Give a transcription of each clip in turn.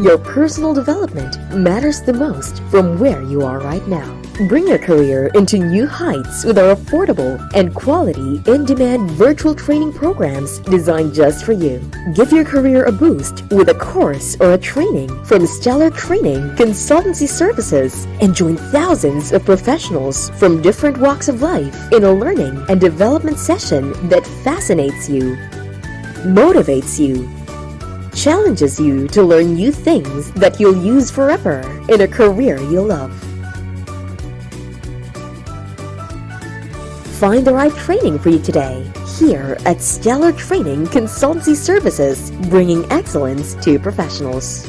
Your personal development matters the most from where you are right now. Bring your career into new heights with our affordable and quality in-demand virtual training programs designed just for you. Give your career a boost with a course or a training from Stellar Training Consultancy Services and join thousands of professionals from different walks of life in a learning and development session that fascinates you, motivates you, challenges you to learn new things that you'll use forever in a career you'll love. Find the right training for you today here at Stellar Training Consultancy Services, bringing excellence to professionals.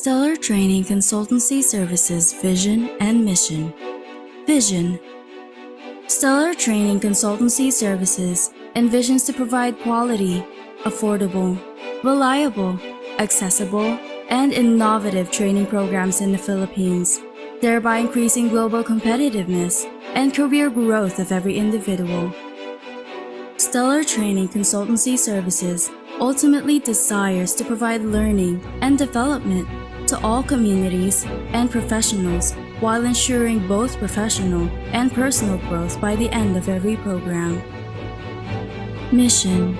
Stellar Training Consultancy Services Vision and Mission. Vision. Stellar Training Consultancy Services envisions to provide quality, affordable, reliable, accessible, and innovative training programs in the Philippines, thereby increasing global competitiveness and career growth of every individual. Stellar Training Consultancy Services ultimately desires to provide learning and development to all communities and professionals while ensuring both professional and personal growth by the end of every program. Mission.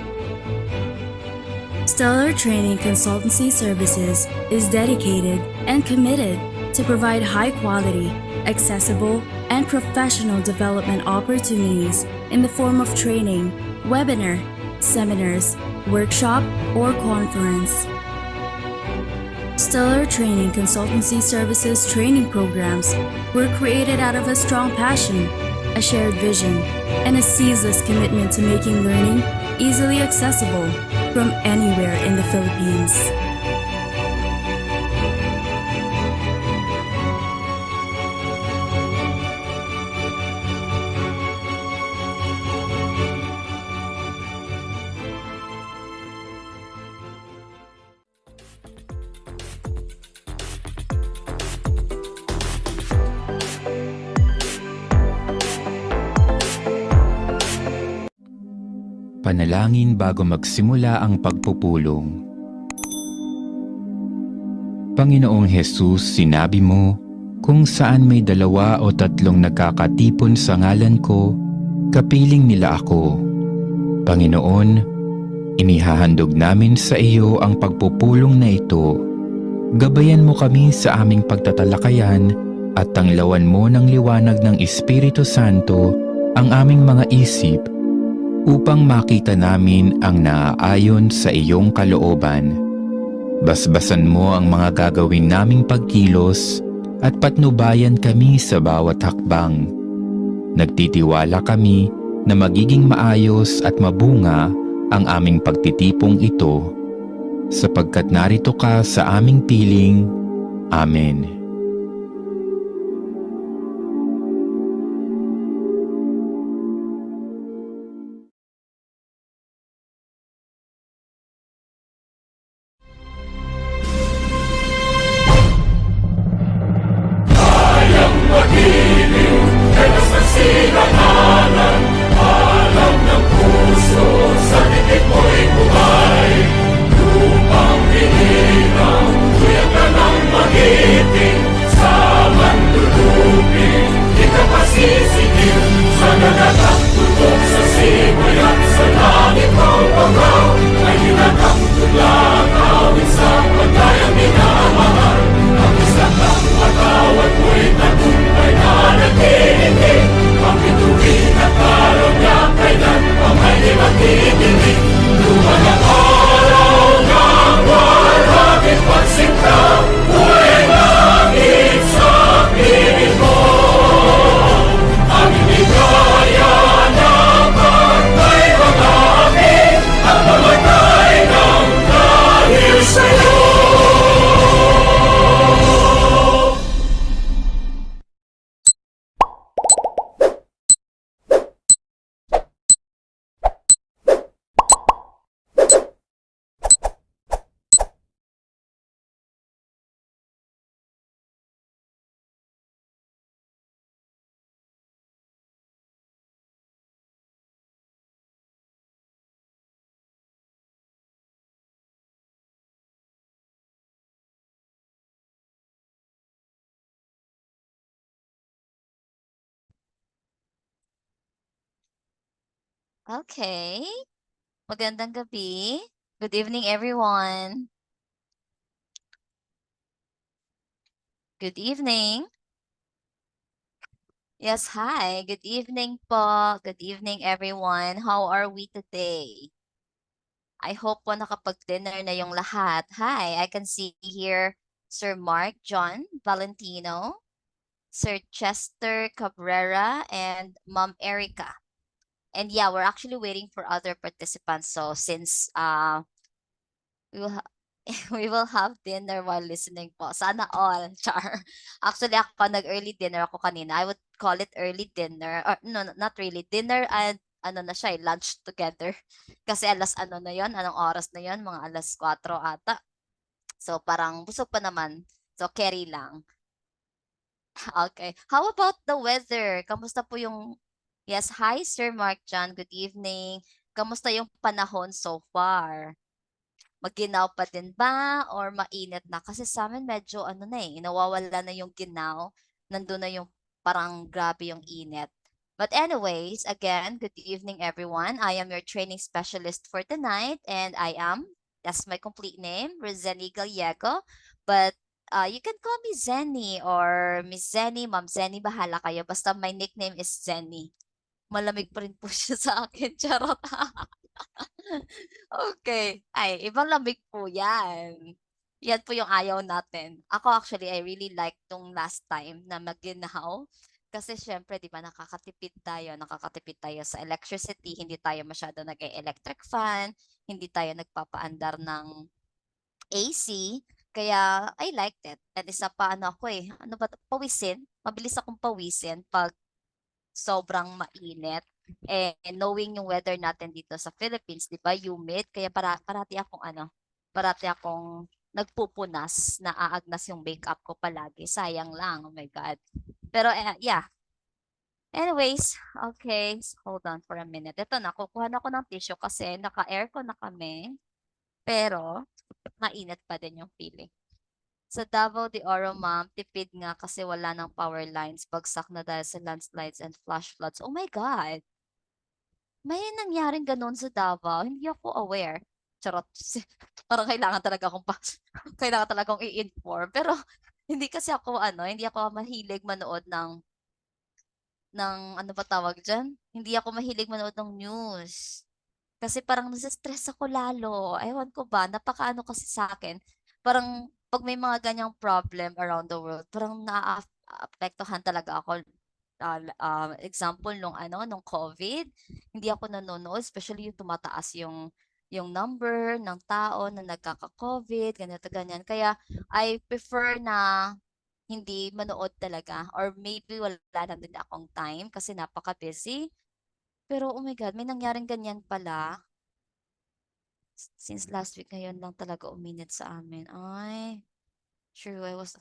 Stellar Training Consultancy Services is dedicated and committed to provide high-quality, accessible, and professional development opportunities in the form of training, webinar, seminars, workshop, or conference. Stellar Training Consultancy Services training programs were created out of a strong passion, a shared vision, and a ceaseless commitment to making learning easily accessible from anywhere in the Philippines. Panalangin bago magsimula ang pagpupulong. Panginoong Jesus, sinabi mo, kung saan may 2 o 3 nagkakatipon sa ngalan ko, kapiling nila ako. Panginoon, inihahandog namin sa iyo ang pagpupulong na ito. Gabayan mo kami sa aming pagtatalakayan at tanglawan mo ng liwanag ng Espiritu Santo ang aming mga isip upang makita namin ang naaayon sa iyong kalooban. Basbasan mo ang mga gagawin naming pagkilos at patnubayan kami sa bawat hakbang. Nagtitiwala kami na magiging maayos at mabunga ang aming pagtitipong ito, sapagkat narito ka sa aming piling. Amen. Okay. Magandang gabi. Good evening, everyone. Good evening. Yes, hi. Good evening po. Good evening, everyone. How are we today? I hope po nakapag-dinner na yung lahat. Hi, I can see here Sir Mark John Valentino, Sir Chester Cabrera, and Ma'am Erica. And yeah, we're actually waiting for other participants. So since we will ha- we will have dinner while listening po. Sana all, char. Actually, ako nag-early dinner ako kanina. I would call it early dinner. Or, no, not really. Dinner and ano na siya, lunch together. Kasi alas ano na yon, anong oras na yon, mga alas 4 ata. So parang busog pa naman. So carry lang. Okay. How about the weather? Kamusta po yung... Yes, hi Sir Mark John. Good evening. Kamusta yung panahon so far? Maginaw pa din ba or mainit na? Kasi sa amin medyo ano na nawawala na yung ginaw. Nandun na yung parang grabe yung init. But anyways, again, good evening everyone. I am your training specialist for tonight and that's my complete name, Roseni Gallego. But you can call me Zenny or Miss Zenny, Ma'am Zenny, bahala kayo. Basta my nickname is Zenny. Malamig pa rin po siya sa akin. Charot. Okay. Ay, ibang lamig po yan. Yan po yung ayaw natin. Ako actually, I really like tong last time na mag-ginaw. Kasi syempre, di ba, nakakatipid tayo sa electricity, hindi tayo masyado nag-electric fan, hindi tayo nagpapaandar ng AC. Kaya, I liked it. At isa pa, ano ako ano ba, pawisin. Mabilis akong pawisin pag sobrang mainit. Knowing yung weather natin dito sa Philippines, 'di ba, humid, kaya parati akong nagpupunas, naaagnas yung makeup ko palagi. Sayang lang, oh my God. Pero yeah. Anyways, okay, hold on for a minute. Ito na, kukuha na ako ng tissue kasi naka-aircon na kami, pero mainit pa din yung feeling. Sa Davao de Oro, ma'am, tipid nga kasi wala ng power lines, bagsak na dahil sa landslides and flash floods. Oh my God! May nangyaring gano'n sa Davao, hindi ako aware. Charot. Parang kailangan talaga akong kailangan talaga akong i-inform. Pero hindi ako mahilig manood ng ano ba tawag diyan? Hindi ako mahilig manood ng news. Kasi parang nase-stress ako lalo. Ewan ko ba, napakaano kasi sa akin. Parang 'pag may mga ganyang problem around the world, parang naaapektuhan talaga ako. Example nung COVID, hindi ako nanonood, especially yung tumataas yung number ng tao na nagkaka-COVID, ganito, ganyan. Kaya I prefer na hindi manood talaga or maybe wala lang din akong time kasi napaka-busy. Pero oh my God, may nangyaring ganyan pala. Since last week ngayon lang talaga uminit sa amin. Ay, true, I was...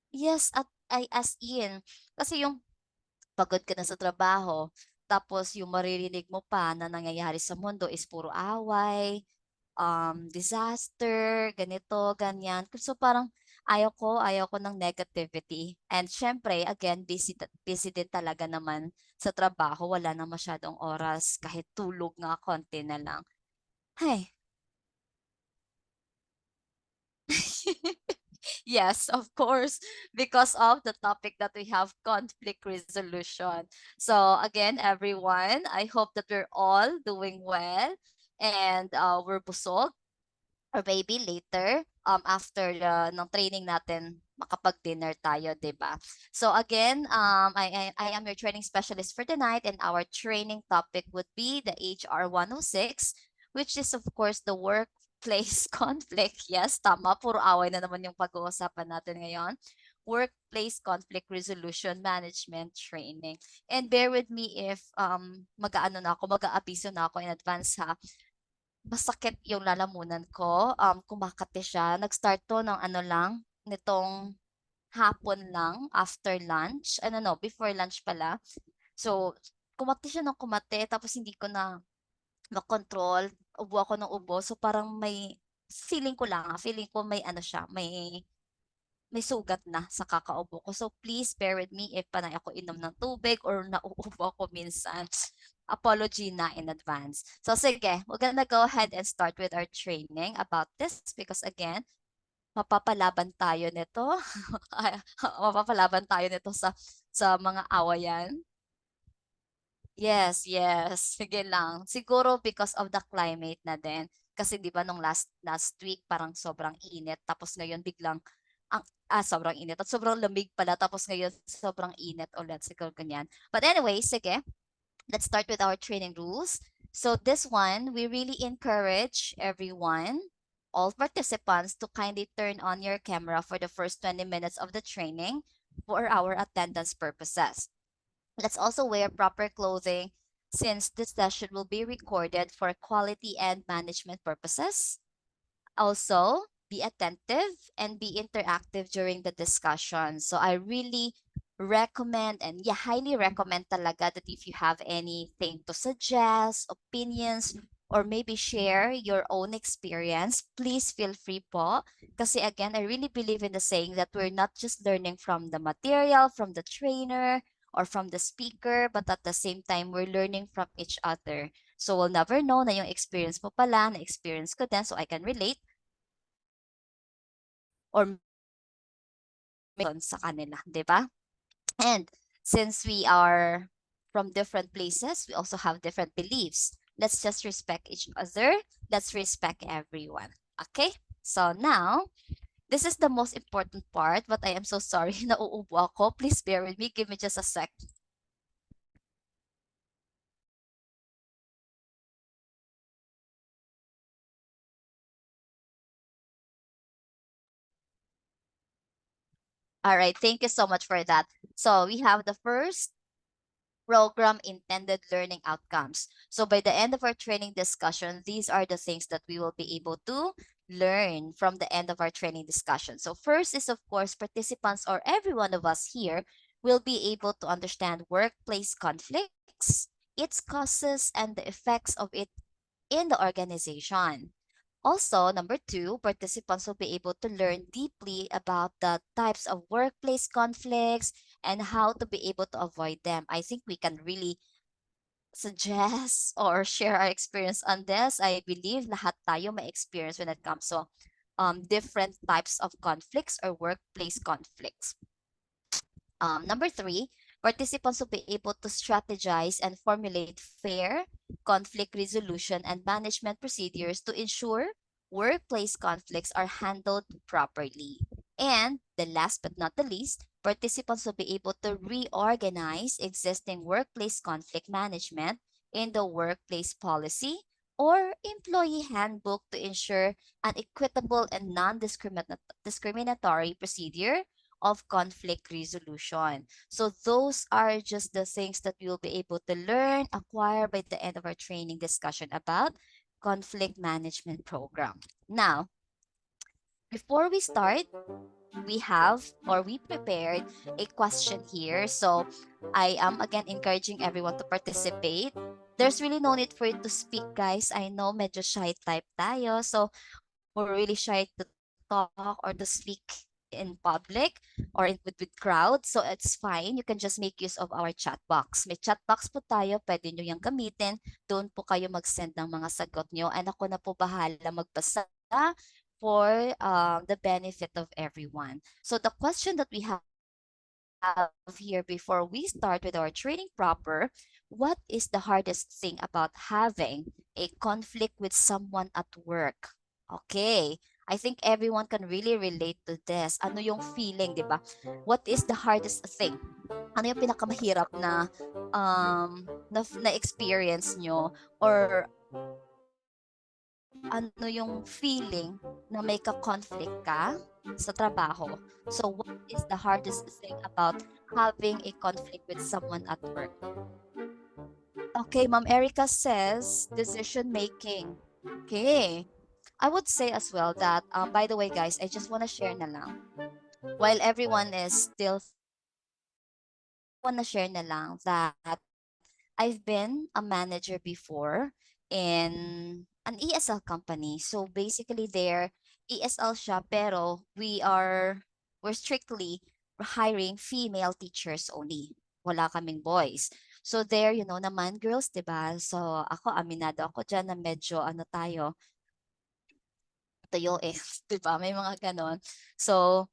Yes, as in. Kasi yung pagod ka na sa trabaho, tapos yung maririnig mo pa na nangyayari sa mundo is puro away, disaster, ganito, ganyan. So parang ayaw ko ng negativity. And syempre, again, busy din talaga naman sa trabaho. Wala na masyadong oras, kahit tulog nga konti na lang. Ay. Yes, of course, because of the topic that we have, conflict resolution. So again, everyone, I hope that we're all doing well and we're busog or maybe later after ng training natin makapag-dinner tayo, 'di ba? So again, I am your training specialist for tonight and our training topic would be the HR 106, which is of course the workplace conflict. Yes, tama, puro away na naman yung pag-uusapan natin ngayon. Workplace conflict resolution management training. And bear with me if mag-aapiso na ako in advance ha. Masakit yung lalamunan ko, kumakati siya. Nag-start 'to ng ano lang, nitong hapon lang after lunch, ano 'no, before lunch pala. So, kumati siya ng kumati tapos hindi ko na makontrol, ubo ako ng ubo. So, parang feeling ko may ano siya, may sugat na sa kakaubo ko. So, please bear with me if panay ako inom ng tubig or nauubo ako minsan. apology na in advance. So sige, we're gonna go ahead and start with our training about this because again, mapapalaban tayo nito. Mapapalaban tayo nito sa mga awayan. Yes, yes. Sige lang. Siguro because of the climate na din. Kasi 'di ba nung last week parang sobrang init tapos ngayon biglang sobrang init at sobrang lamig pala tapos ngayon sobrang init ulit siguro ganyan. But anyway, sige. Let's start with our training rules. So this one, we really encourage everyone, all participants to kindly turn on your camera for the first 20 minutes of the training for our attendance purposes. Let's also wear proper clothing since this session will be recorded for quality and management purposes. Also, be attentive and be interactive during the discussion. So I really recommend and highly recommend talaga that if you have anything to suggest, opinions, or maybe share your own experience, please feel free po. Kasi again, I really believe in the saying that we're not just learning from the material, from the trainer, or from the speaker, but at the same time, we're learning from each other. So we'll never know na yung experience mo pala, na experience ko din, so I can relate or sa kanila, di ba? And since we are from different places, we also have different beliefs. Let's just respect each other. Let's respect everyone. Okay? So now, this is the most important part, but I am so sorry, nauubo ako. Please bear with me. Give me just a sec. All right, thank you so much for that. So we have the first program intended learning outcomes. So by the end of our training discussion, these are the things that we will be able to learn from the end of our training discussion. So first is, of course, participants or every one of us here will be able to understand workplace conflicts, its causes, and the effects of it in the organization. Also, number two, participants will be able to learn deeply about the types of workplace conflicts and how to be able to avoid them. I think we can really suggest or share our experience on this. I believe lahat tayo may experience when it comes to different types of conflicts or workplace conflicts. Number three, participants will be able to strategize and formulate fair conflict resolution and management procedures to ensure workplace conflicts are handled properly. And the last but not the least, participants will be able to reorganize existing workplace conflict management in the workplace policy or employee handbook to ensure an equitable and non-discriminatory procedure of conflict resolution. So those are just the things that we will be able to learn, acquire by the end of our training discussion about conflict management program. Now, before we start, we prepared a question here. So I am again encouraging everyone to participate. There's really no need for you to speak, guys. I know medyo shy type tayo. So we're really shy to talk or to speak in public or with crowd. So it's fine. You can just make use of our chat box. May chat box po tayo. Pwede nyo yung gamitin. Doon po kayo mag-send ng mga sagot nyo. And ako na po bahala magbasa for the benefit of everyone. So the question that we have here before we start with our training proper, what is the hardest thing about having a conflict with someone at work? Okay, I think everyone can really relate to this. Ano yung feeling, di ba? What is the hardest thing? Ano yung pinakamahirap na experience nyo? Or ano yung feeling na may ka-conflict ka sa trabaho? So what is the hardest thing about having a conflict with someone at work? Okay, Ma'am Erica says decision making. Okay. I would say as well that, by the way, guys, I just want to share na lang. While everyone is still, want to share na lang that I've been a manager before in an ESL company. So basically there, ESL siya, pero we're strictly hiring female teachers only. Wala kaming boys. So there, naman girls, 'di ba? So ako, aminado ako diyan na medyo ano tayo, tuyo eh, 'di ba? May mga gano'n. So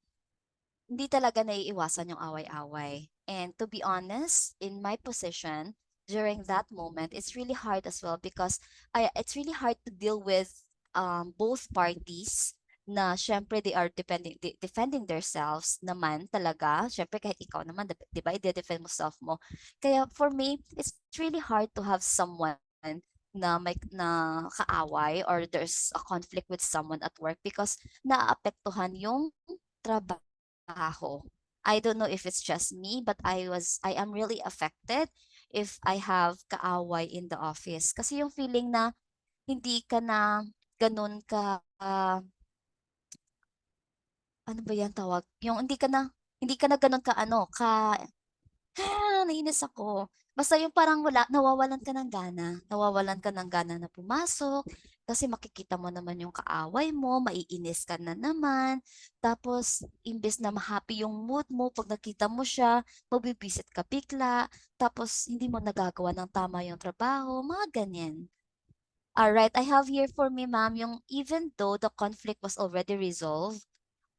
hindi talaga naiiwasan yung away-away. And to be honest, in my position, during that moment, it's really hard as well because it's really hard to deal with both parties na syempre they are defending themselves naman talaga. Syempre kahit ikaw naman, di ba, i-defend mo self mo. Kaya for me, it's really hard to have someone na kaaway or there's a conflict with someone at work because naaapektuhan yung trabaho. I don't know if it's just me, but I am really affected if I have kaaway in the office. Kasi yung feeling na hindi ka na ganun ka, ano ba yan tawag? Yung hindi ka na ganun ka ano, nainis ako. Basta yung parang nawawalan ka ng gana. Nawawalan ka ng gana na pumasok kasi makikita mo naman yung kaaway mo, maiinis ka na naman. Tapos, imbes na ma-happy yung mood mo, pag nakita mo siya, mabibisit ka bigla. Tapos, hindi mo nagagawa ng tama yung trabaho, mga ganyan. Alright, I have here for me, ma'am, yung even though the conflict was already resolved,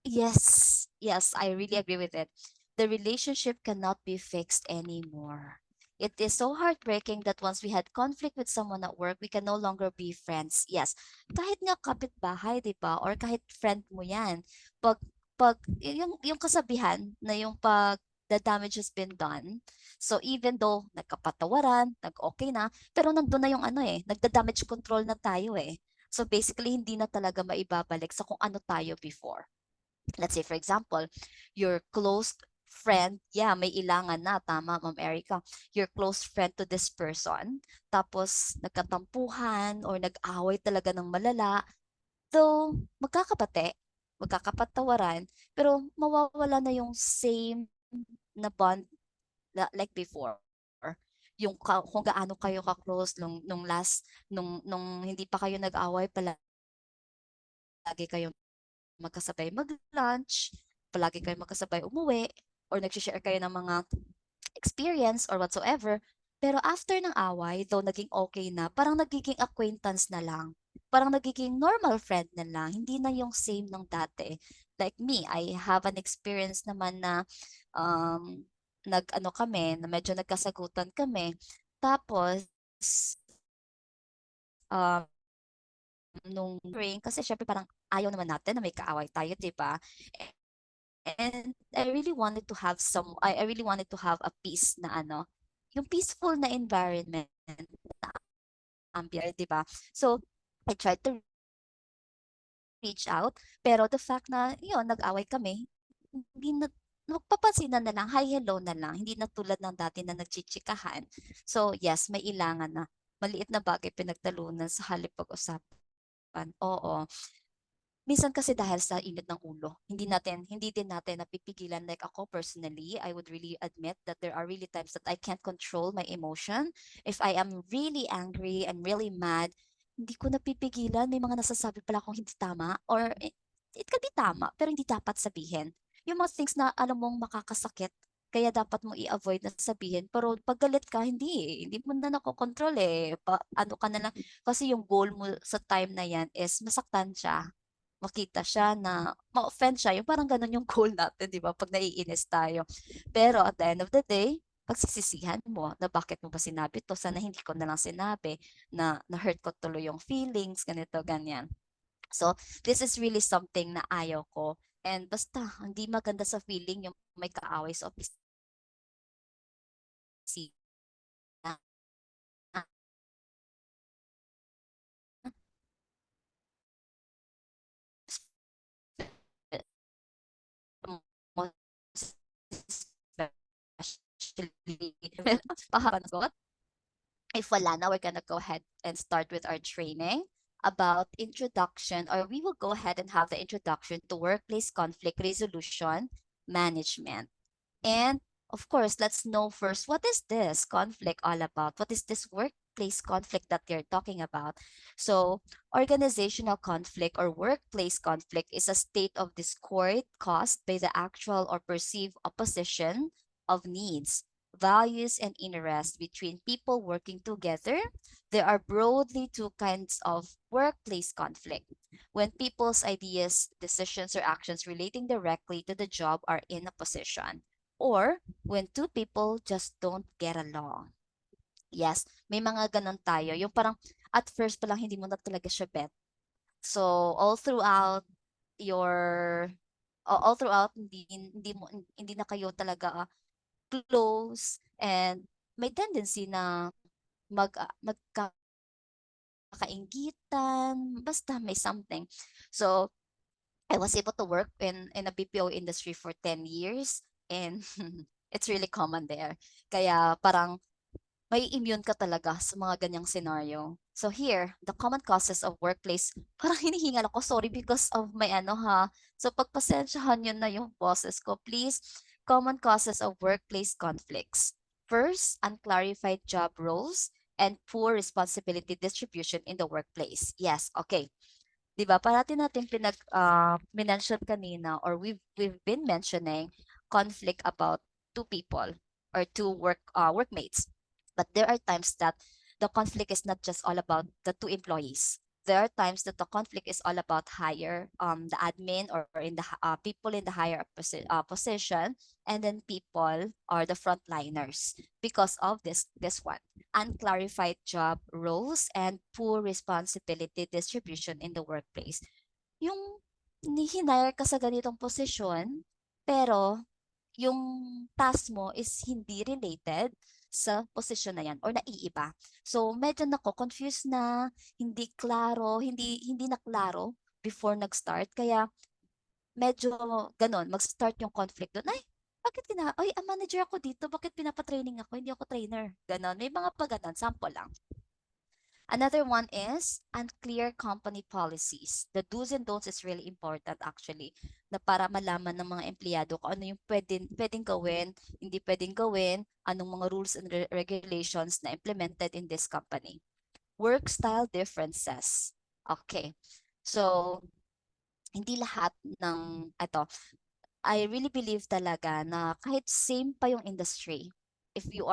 yes, yes, I really agree with it. The relationship cannot be fixed anymore. It is so heartbreaking that once we had conflict with someone at work, we can no longer be friends. Yes, kahit nga kapitbahay, di ba? Or kahit friend mo yan. Yung kasabihan na yung the damage has been done. So even though nagkapatawaran, nag-okay na, pero nandun na yung ano eh, nagda-damage control na tayo eh. So basically, hindi na talaga maibabalik sa kung ano tayo before. Let's say for example, your close friend, yeah, may ilangan na, tama Ma'am Erica, your close friend to this person, tapos nagkatampuhan or nag-away talaga ng malala, though magkakapatawaran, pero mawawala na yung same na bond like before. Yung kung gaano kayo ka-close nung last, nung hindi pa kayo nag-away, palagi kayo magkasabay mag-lunch, palagi kayo magkasabay umuwi, or nag-share kayo ng mga experience or whatsoever. Pero after ng away, though naging okay na, parang nagiging acquaintance na lang. Parang nagiging normal friend na lang. Hindi na yung same ng dati. Like me, I have an experience naman na um, nag-ano kami, na medyo nagkasagutan kami. Tapos, um, nung ring, kasi syempre parang ayaw naman natin na may kaaway tayo, di ba? And I really wanted to have I really wanted to have a peace na ano, yung peaceful na environment, ambient, di ba? So, I tried to reach out, pero the fact na, yun, nag-away kami, hindi na, magpapansinan na lang, hi, hello na lang, hindi na tulad ng dati na nagchichikahan. So, yes, may ilangan na. Maliit na bagay pinagtalunan sa halip pag-usapan. Oo. Minsan kasi dahil sa init ng ulo, hindi din natin napipigilan. Like ako personally, I would really admit that there are really times that I can't control my emotion. If I am really angry, I'm really mad, hindi ko napipigilan. May mga nasasabi pala akong hindi tama or it can be tama, pero hindi dapat sabihin. Yung mga things na alam mong makakasakit, kaya dapat mo i-avoid na sabihin. Pero pag galit ka, hindi mo na nakokontrol eh. Ano ka na lang, kasi yung goal mo sa time na yan is masaktan siya, makita siya na ma-offend siya. Yung parang ganun yung goal natin, di ba? Pag naiinis tayo. Pero at the end of the day, pagsisisihan mo na bakit mo ba sinabi to? Sana hindi ko na lang sinabi na na-hurt ko tuloy yung feelings, ganito, ganyan. So, this is really something na ayaw ko. And basta, hindi maganda sa feeling yung may kaaway sa opisina. Especially, pahabangot. If wala na, we're gonna go ahead and start with our training about introduction, or we will go ahead and have the introduction to workplace conflict resolution management. And of course, let's know first, what is this conflict all about? What is this workplace conflict that you're talking about? So, organizational conflict or workplace conflict is a state of discord caused by the actual or perceived opposition of needs, values and interests between people working together, there are broadly two kinds of workplace conflict. When people's ideas, decisions, or actions relating directly to the job are in opposition, or when two people just don't get along. Yes, may mga ganun tayo. Yung parang at first pa lang hindi mo na talaga siya bet. So all throughout your all throughout hindi na kayo talaga close, and may tendency na magkakainggitan, basta may something. So I was able to work in a BPO industry for 10 years, and it's really common there. Kaya parang may immune ka talaga sa mga ganyang scenario. So here, the common causes of workplace, parang hinihingal ako, sorry because of my ano ha. So pagpasensyahan yun na yung bosses ko, please. Common causes of workplace conflicts. First, unclarified job roles and poor responsibility distribution in the workplace. Yes, okay. 'Di ba? Parati natin mention kanina, or we've been mentioning conflict about two people or two workmates. But there are times that the conflict is not just all about the two employees. There are times that the conflict is all about the admin, or in the people in the higher position, and then people or the frontliners, because of this one, unclarified job roles and poor responsibility distribution in the workplace. Yung hinire ka sa ganitong posisyon, pero yung task mo is hindi related sa posisyon na yan or naiiba. So medyo confused na, hindi klaro, hindi na klaro before nag-start. Kaya medyo ganon, mag-start yung conflict doon. Ay, bakit ay, ang manager ako dito, bakit pinapatraining ako? Hindi ako trainer. Ganon. May mga paganon, sample lang. Another one is unclear company policies. The do's and don'ts is really important actually, na para malaman ng mga empleyado kung ano yung pwedeng gawin, hindi pwedeng gawin, anong mga rules and regulations na implemented in this company. Work style differences. Okay. So, hindi lahat ng I really believe talaga na kahit same pa yung industry, if you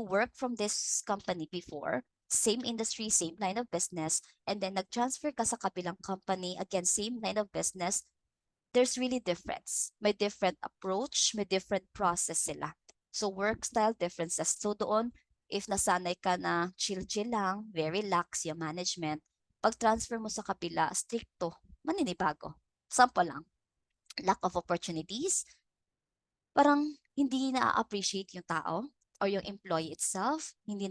work from this company before, same industry, same line of business, and then nag-transfer ka sa kabilang company, again, same line of business, there's really difference. May different approach, may different process sila. So work style differences. So doon, if nasanay ka na chill-chill lang, very lax yung management, pag-transfer mo sa kabila, stricto, maninibago. Sample lang, lack of opportunities, parang hindi na-appreciate yung tao or yung employee itself, hindi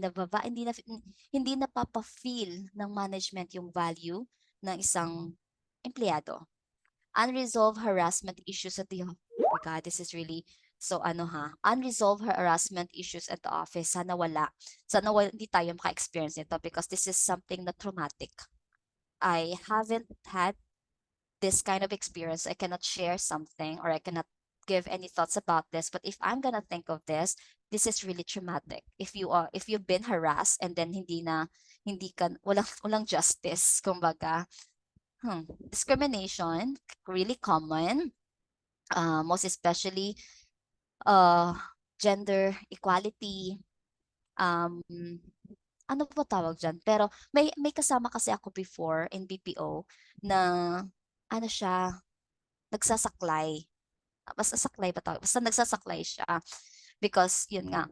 napapa-feel ng management yung value ng isang empleyado. Unresolved harassment issues at the oh my God, this is really so unresolved harassment issues at the office. Sana hindi tayo maka-experience nito, because this is something na traumatic. I haven't had this kind of experience. I cannot share something, or I cannot give any thoughts about this, but if I'm gonna think of this is really traumatic. If you've been harassed, and then walang justice, kumbaga. Discrimination, really common, most especially gender equality, ano po tawag dyan? Pero may kasama kasi ako before in BPO na siya, nagsasaklay. Basta saklay ba tawag? Basta nagsasaklay siya. Because yun nga,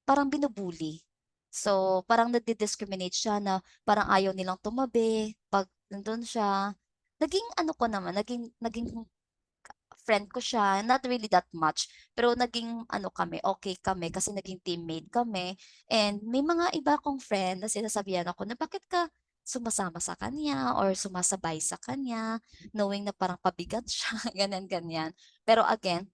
parang binubuli. So parang nagdi-discriminate siya, na parang ayaw nilang tumabi pag nandun siya. Naging naging friend ko siya, not really that much, pero naging okay kami kasi naging teammate kami. And may mga iba kong friend na sinasabihan ako na bakit ka sumasama sa kanya or sumasabay sa kanya, knowing na parang pabigat siya, ganyan-ganyan. Pero again,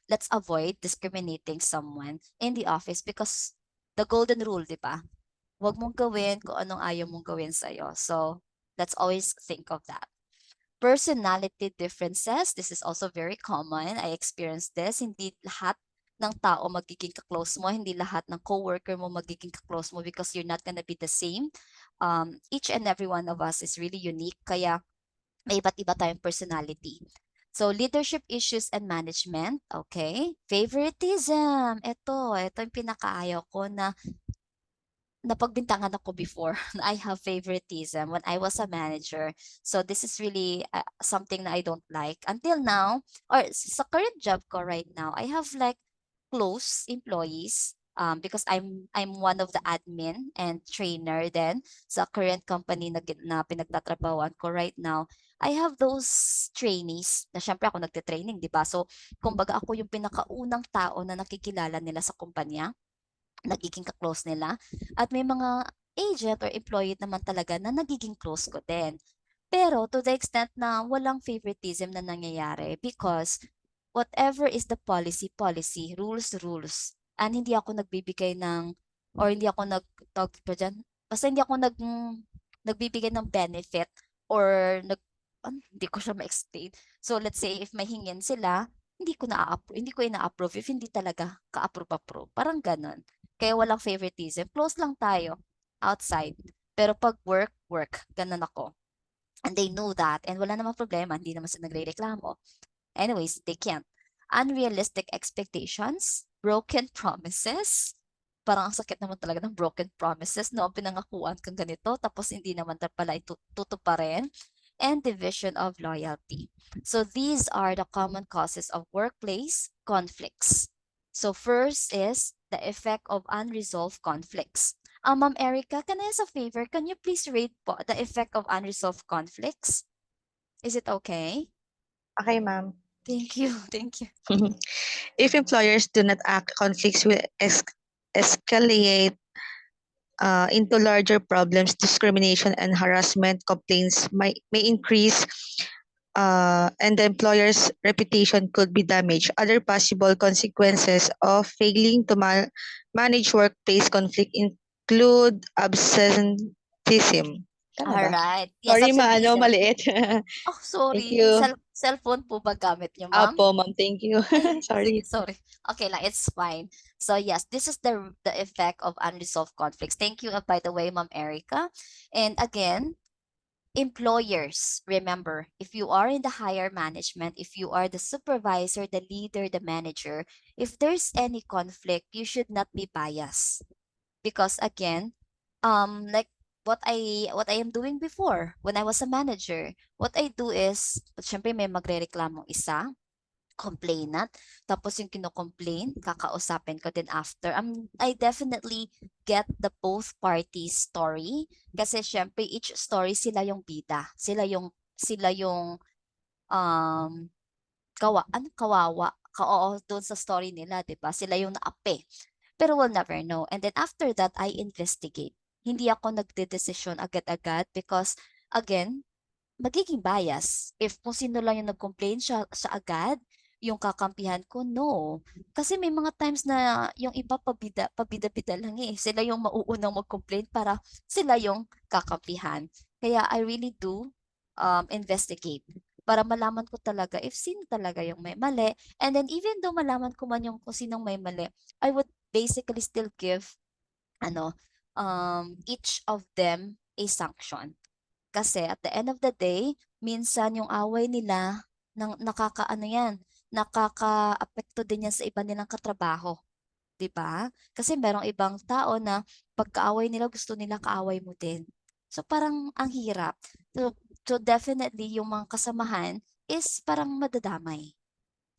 let's avoid discriminating someone in the office, because the golden rule, di ba? Huwag mong gawin kung anong ayaw mong gawin sa'yo. So, let's always think of that. Personality differences, this is also very common. I experienced this. Hindi lahat ng tao magiging ka-close mo. Hindi lahat ng coworker mo magiging ka-close mo, because you're not gonna be the same. Each and every one of us is really unique. Kaya may iba't iba tayong personality. So, leadership issues and management. Okay. Favoritism. Ito yung pinakaayaw ko na napagbintangan ako before. I have favoritism when I was a manager. So this is really something that I don't like. Until now, or sa current job ko right now, I have like close employees because I'm one of the admin and trainer then sa current company na pinagtatrabahuan ko right now. I have those trainees na syempre ako nagte-training, di ba? So, kumbaga ako yung pinakaunang tao na nakikilala nila sa kumpanya, nagiging ka-close nila. At may mga agent or employee naman talaga na nagiging close ko din. Pero to the extent na walang favoritism na nangyayari because whatever is the policy, policy, rules, rules. And hindi ako nagbibigay ng, or hindi ako tawag pa dyan, basta hindi ako nagbibigay ng benefit or hindi ko siya ma-explain. So let's say if may hingin sila, hindi ko ina-approve if hindi talaga ka-approve. Parang ganun. Kaya walang favoritism. Close lang tayo outside. Pero pag work, work. Ganun ako. And they know that. And wala namang problema. Hindi naman sila nagre-reklamo. Anyways, they can't. Unrealistic expectations, broken promises. Parang ang sakit naman talaga ng broken promises, no? Pinangakuan kang ganito, tapos hindi naman pala itutuparin. And division of loyalty. So these are the common causes of workplace conflicts. So first is the effect of unresolved conflicts. Ma'am Erica, can I ask a favor? Can you please rate po the effect of unresolved conflicts? Is it okay? Okay, ma'am. Thank you. Thank you. If employers do not act, conflicts will escalate into larger problems. Discrimination and harassment complaints may increase, and the employer's reputation could be damaged. Other possible consequences of failing to manage workplace conflict include absenteeism. Tama All ba? right. Yes, Sorry, absenteeism. maliit. Oh, Thank sorry. you. Cellphone po ba gamit niyo, ma'am? Apo, ma'am. Thank you. Ay, Sorry. sige, sorry. Okay lang, it's fine. So yes, this is the effect of unresolved conflicts. Thank you, by the way, Ma'am Erica. And again, employers, remember, if you are in the higher management, if you are the supervisor, the leader, the manager, if there's any conflict, you should not be biased. Because again, like what I am doing before when I was a manager, what I do is, syempre may magrereklamong isa, complainant, tapos yung kino-complain, kakausapin ko din after. I definitely get the both parties story kasi syempre each story sila yung bida. Sila yung um kawawa. Oo, doon sa story nila, 'di ba? Sila yung naapi. Pero we'll never know. And then after that, I investigate. Hindi ako nagde-desisyon agad-agad because again, magiging bias. If kung sino lang yung nag-complain siya agad, yung kakampihan ko, no. Kasi may mga times na yung iba pabida-bida lang eh. Sila yung mauunang mag-complain para sila yung kakampihan. Kaya I really do investigate para malaman ko talaga if sino talaga yung may mali. And then even though malaman ko man yung kung sinong may mali, I would basically still give each of them a sanction. Kasi at the end of the day, minsan yung away nila nakaka-apekto din yan sa iba nilang katrabaho, 'di ba? Kasi merong ibang tao na pagkaaway nila gusto nila kaaway mo din. So parang ang hirap. So definitely yung mga kasamahan is parang madadamay,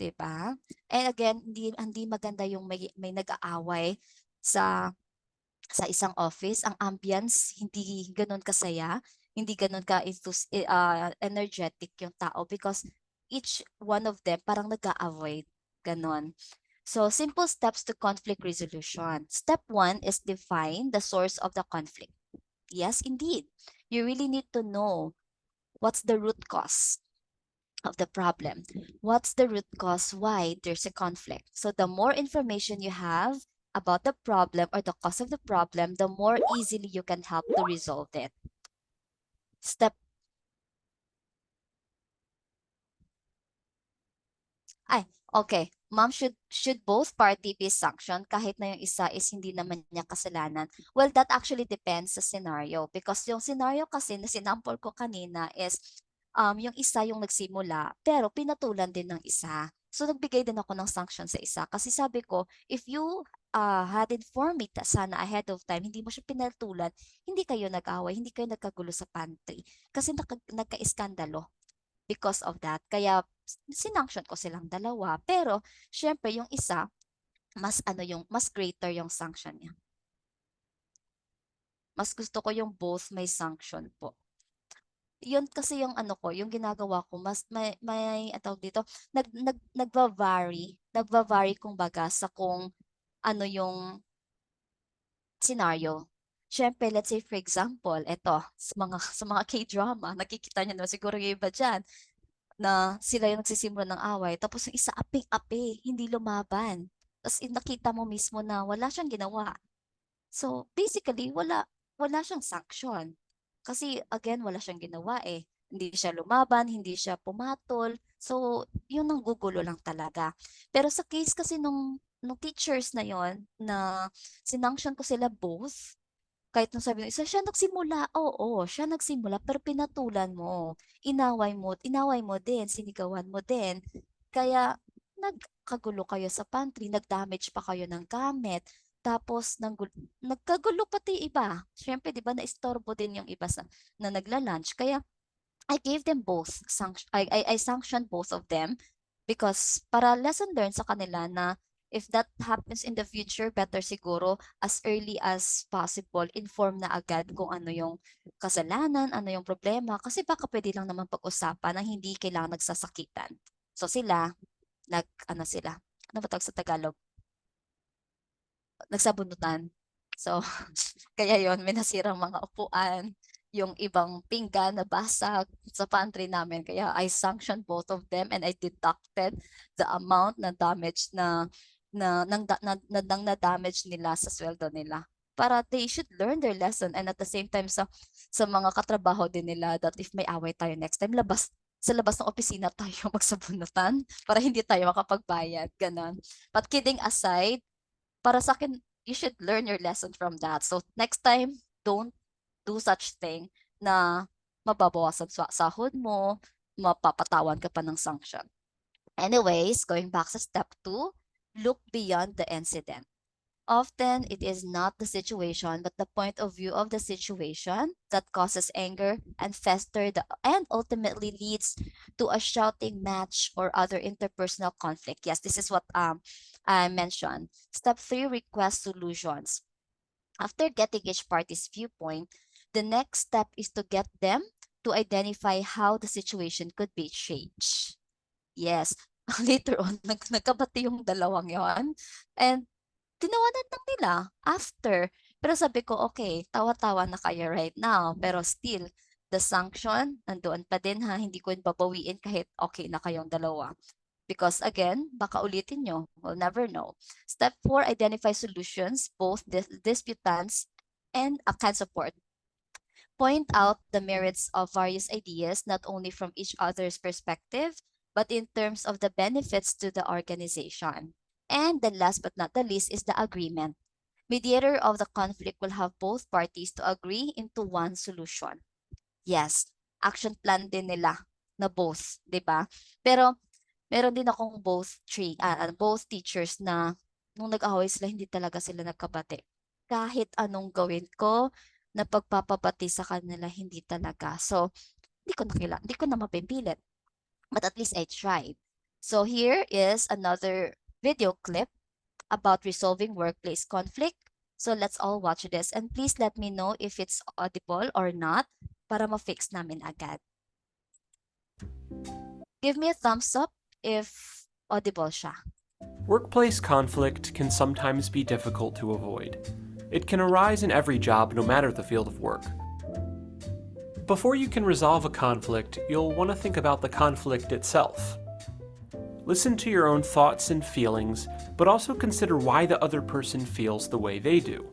'di ba? And again, hindi maganda yung may nag-aaway sa isang office. Ang ambience hindi ganoon kasaya, hindi ganoon energetic yung tao because each one of them parang nag-a-avoid ganon. So simple steps to conflict resolution. Step 1 is define the source of the conflict. Yes, indeed. You really need to know what's the root cause of the problem. What's the root cause why there's a conflict? So the more information you have about the problem or the cause of the problem, the more easily you can help to resolve it. Okay. Ma'am, should both party be sanctioned kahit na yung isa is hindi naman niya kasalanan? Well, that actually depends sa scenario because yung scenario kasi na sinample ko kanina is yung isa yung nagsimula, pero pinatulan din ng isa. So nagbigay din ako ng sanction sa isa kasi sabi ko, if you had informed me sana ahead of time, hindi mo siya pinatulan, hindi kayo nag-away, hindi kayo nagkagulo sa pantry. Kasi nagka-iskandalo because of that. Kaya sinanction ko silang dalawa. Pero syempre yung isa, mas greater yung sanction niya. Mas gusto ko yung both may sanction po. Yun kasi yung yung ginagawa ko, mas may tawag dito, nagva-vary kumbaga sa kung ano yung scenario. Siyempre, let's say for example, eto, sa mga K-drama, nakikita niyo na siguro yung iba dyan, na sila yung nagsisimula ng away, tapos yung isa api-api, hindi lumaban. Tapos nakita mo mismo na wala siyang ginawa. So, basically, wala siyang sanction. Kasi, again, wala siyang ginawa eh. Hindi siya lumaban, hindi siya pumatol. So, yun ang gugulo lang talaga. Pero sa case kasi nung teachers na yon na sinanction ko sila both, kahit nung sabi ng isa, siya nagsimula. Oo, siya nagsimula, pero pinatulan mo. Inaway mo din, sinigawan mo din. Kaya, nagkagulo kayo sa pantry, nag-damage pa kayo ng gamit. Tapos, nagkagulo pati iba. Siyempre, di ba, naistorbo din yung iba na nagla-lunch. Kaya, I gave them both. I sanctioned both of them because para lesson learned sa kanila na if that happens in the future, better siguro as early as possible, inform na agad kung ano yung kasalanan, ano yung problema. Kasi baka pwede lang naman pag-usapan na hindi kailangan nagsasakitan. So sila, ano ba tawag sa Tagalog? Nagsabunutan. So, kaya yon may nasirang mga upuan, yung ibang pinggan na basag sa pantry namin. Kaya I sanctioned both of them and I deducted the amount na damage na damage nila sa sweldo nila. Para they should learn their lesson and at the same time sa mga katrabaho din nila that if may away tayo next time, sa labas ng opisina tayo magsabunutan para hindi tayo makapagbayad. Ganon. But kidding aside, para sa akin, you should learn your lesson from that. So next time, don't do such thing na mababawasan sa sahod mo, mapapatawan ka pa ng sanction. Anyways, going back sa step 2, look beyond the incident. Often, it is not the situation, but the point of view of the situation that causes anger and and ultimately leads to a shouting match or other interpersonal conflict. Yes, this is what I mentioned. Step 3, request solutions. After getting each party's viewpoint, the next step is to get them to identify how the situation could be changed. Yes, later on, nagkabati yung dalawang yon. And tinawanan lang nila after. Pero sabi ko, okay, tawa-tawa na kayo right now. Pero still, the sanction, nandoon pa din ha. Hindi ko yun babawiin kahit okay na kayong dalawa. Because again, baka ulitin nyo. We'll never know. Step 4, identify solutions, both disputants and can support. Point out the merits of various ideas, not only from each other's perspective, but in terms of the benefits to the organization. And the last but not the least is the agreement. Mediator of the conflict will have both parties to agree into one solution. Yes, action plan din nila na both, 'di ba? Pero meron din akong both teachers na nung nag-away sila, hindi talaga sila nagkabati. Kahit anong gawin ko na pagpapabati sa kanila, hindi talaga. So, hindi ko na mapipilit. But at least I tried. So here is another video clip about resolving workplace conflict. So let's all watch this and please let me know if it's audible or not para ma-fix namin agad. Give me a thumbs up if audible siya. Workplace conflict can sometimes be difficult to avoid. It can arise in every job, no matter the field of work. Before you can resolve a conflict, you'll want to think about the conflict itself. Listen to your own thoughts and feelings, but also consider why the other person feels the way they do.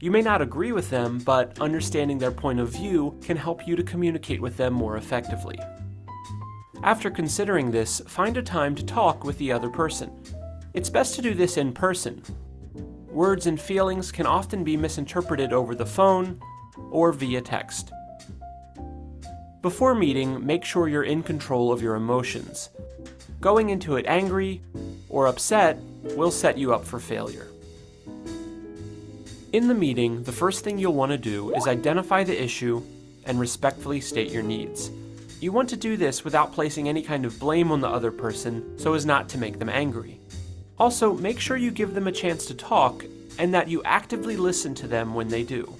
You may not agree with them, but understanding their point of view can help you to communicate with them more effectively. After considering this, find a time to talk with the other person. It's best to do this in person. Words and feelings can often be misinterpreted over the phone or via text. Before meeting, make sure you're in control of your emotions. Going into it angry or upset will set you up for failure. In the meeting, the first thing you'll want to do is identify the issue and respectfully state your needs. You want to do this without placing any kind of blame on the other person so as not to make them angry. Also, make sure you give them a chance to talk and that you actively listen to them when they do.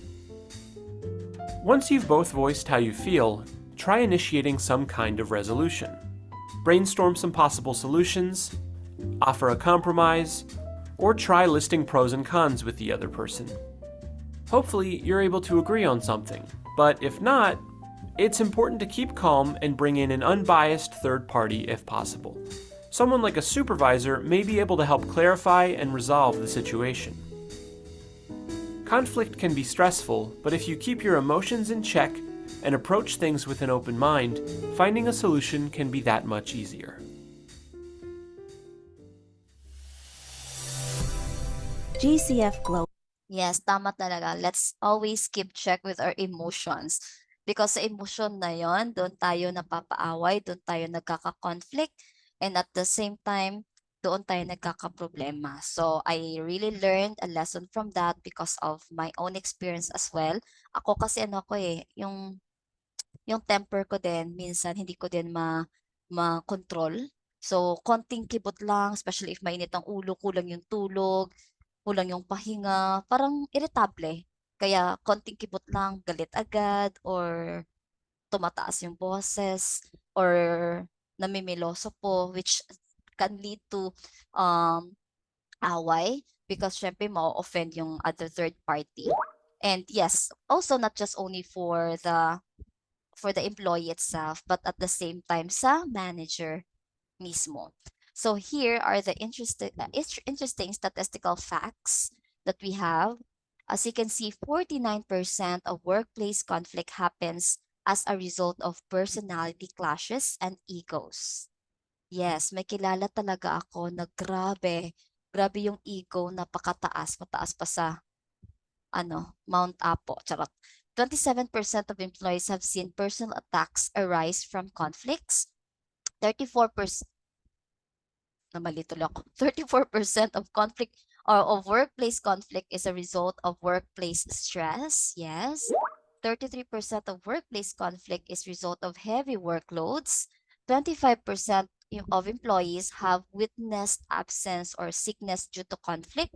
Once you've both voiced how you feel, try initiating some kind of resolution. Brainstorm some possible solutions, offer a compromise, or try listing pros and cons with the other person. Hopefully, you're able to agree on something, but if not, it's important to keep calm and bring in an unbiased third party if possible. Someone like a supervisor may be able to help clarify and resolve the situation. Conflict can be stressful, but if you keep your emotions in check and approach things with an open mind, finding a solution can be that much easier. GCF Glow. Yes, tama talaga. Let's always keep check with our emotions. Because sa emotion na yon, doon tayo napapaaway, doon tayo nagkaka-conflict, and at the same time, doon tayo nagkaka-problema. So, I really learned a lesson from that because of my own experience as well. Ako kasi yung temper ko din, minsan hindi ko din ma-control. So, konting kibot lang, especially if mainit ang ulo, kulang yung tulog, kulang yung pahinga, parang irritable. Kaya konting kibot lang, galit agad, or tumataas yung boses, or namimiloso po, which can lead to away because syempre ma-offend yung other third party. And yes, also not just only for the employee itself, but at the same time sa manager mismo. So here are the interesting statistical facts that we have. As you can see, 49% of workplace conflict happens as a result of personality clashes and egos. Yes, may kilala talaga ako na grabe yung ego, napakataas, mataas pa sa Mount Apo. Charot. 27% of employees have seen personal attacks arise from conflicts. 34% 34% of conflict or of workplace conflict is a result of workplace stress. Yes. 33% of workplace conflict is result of heavy workloads. 25% of employees have witnessed absence or sickness due to conflict.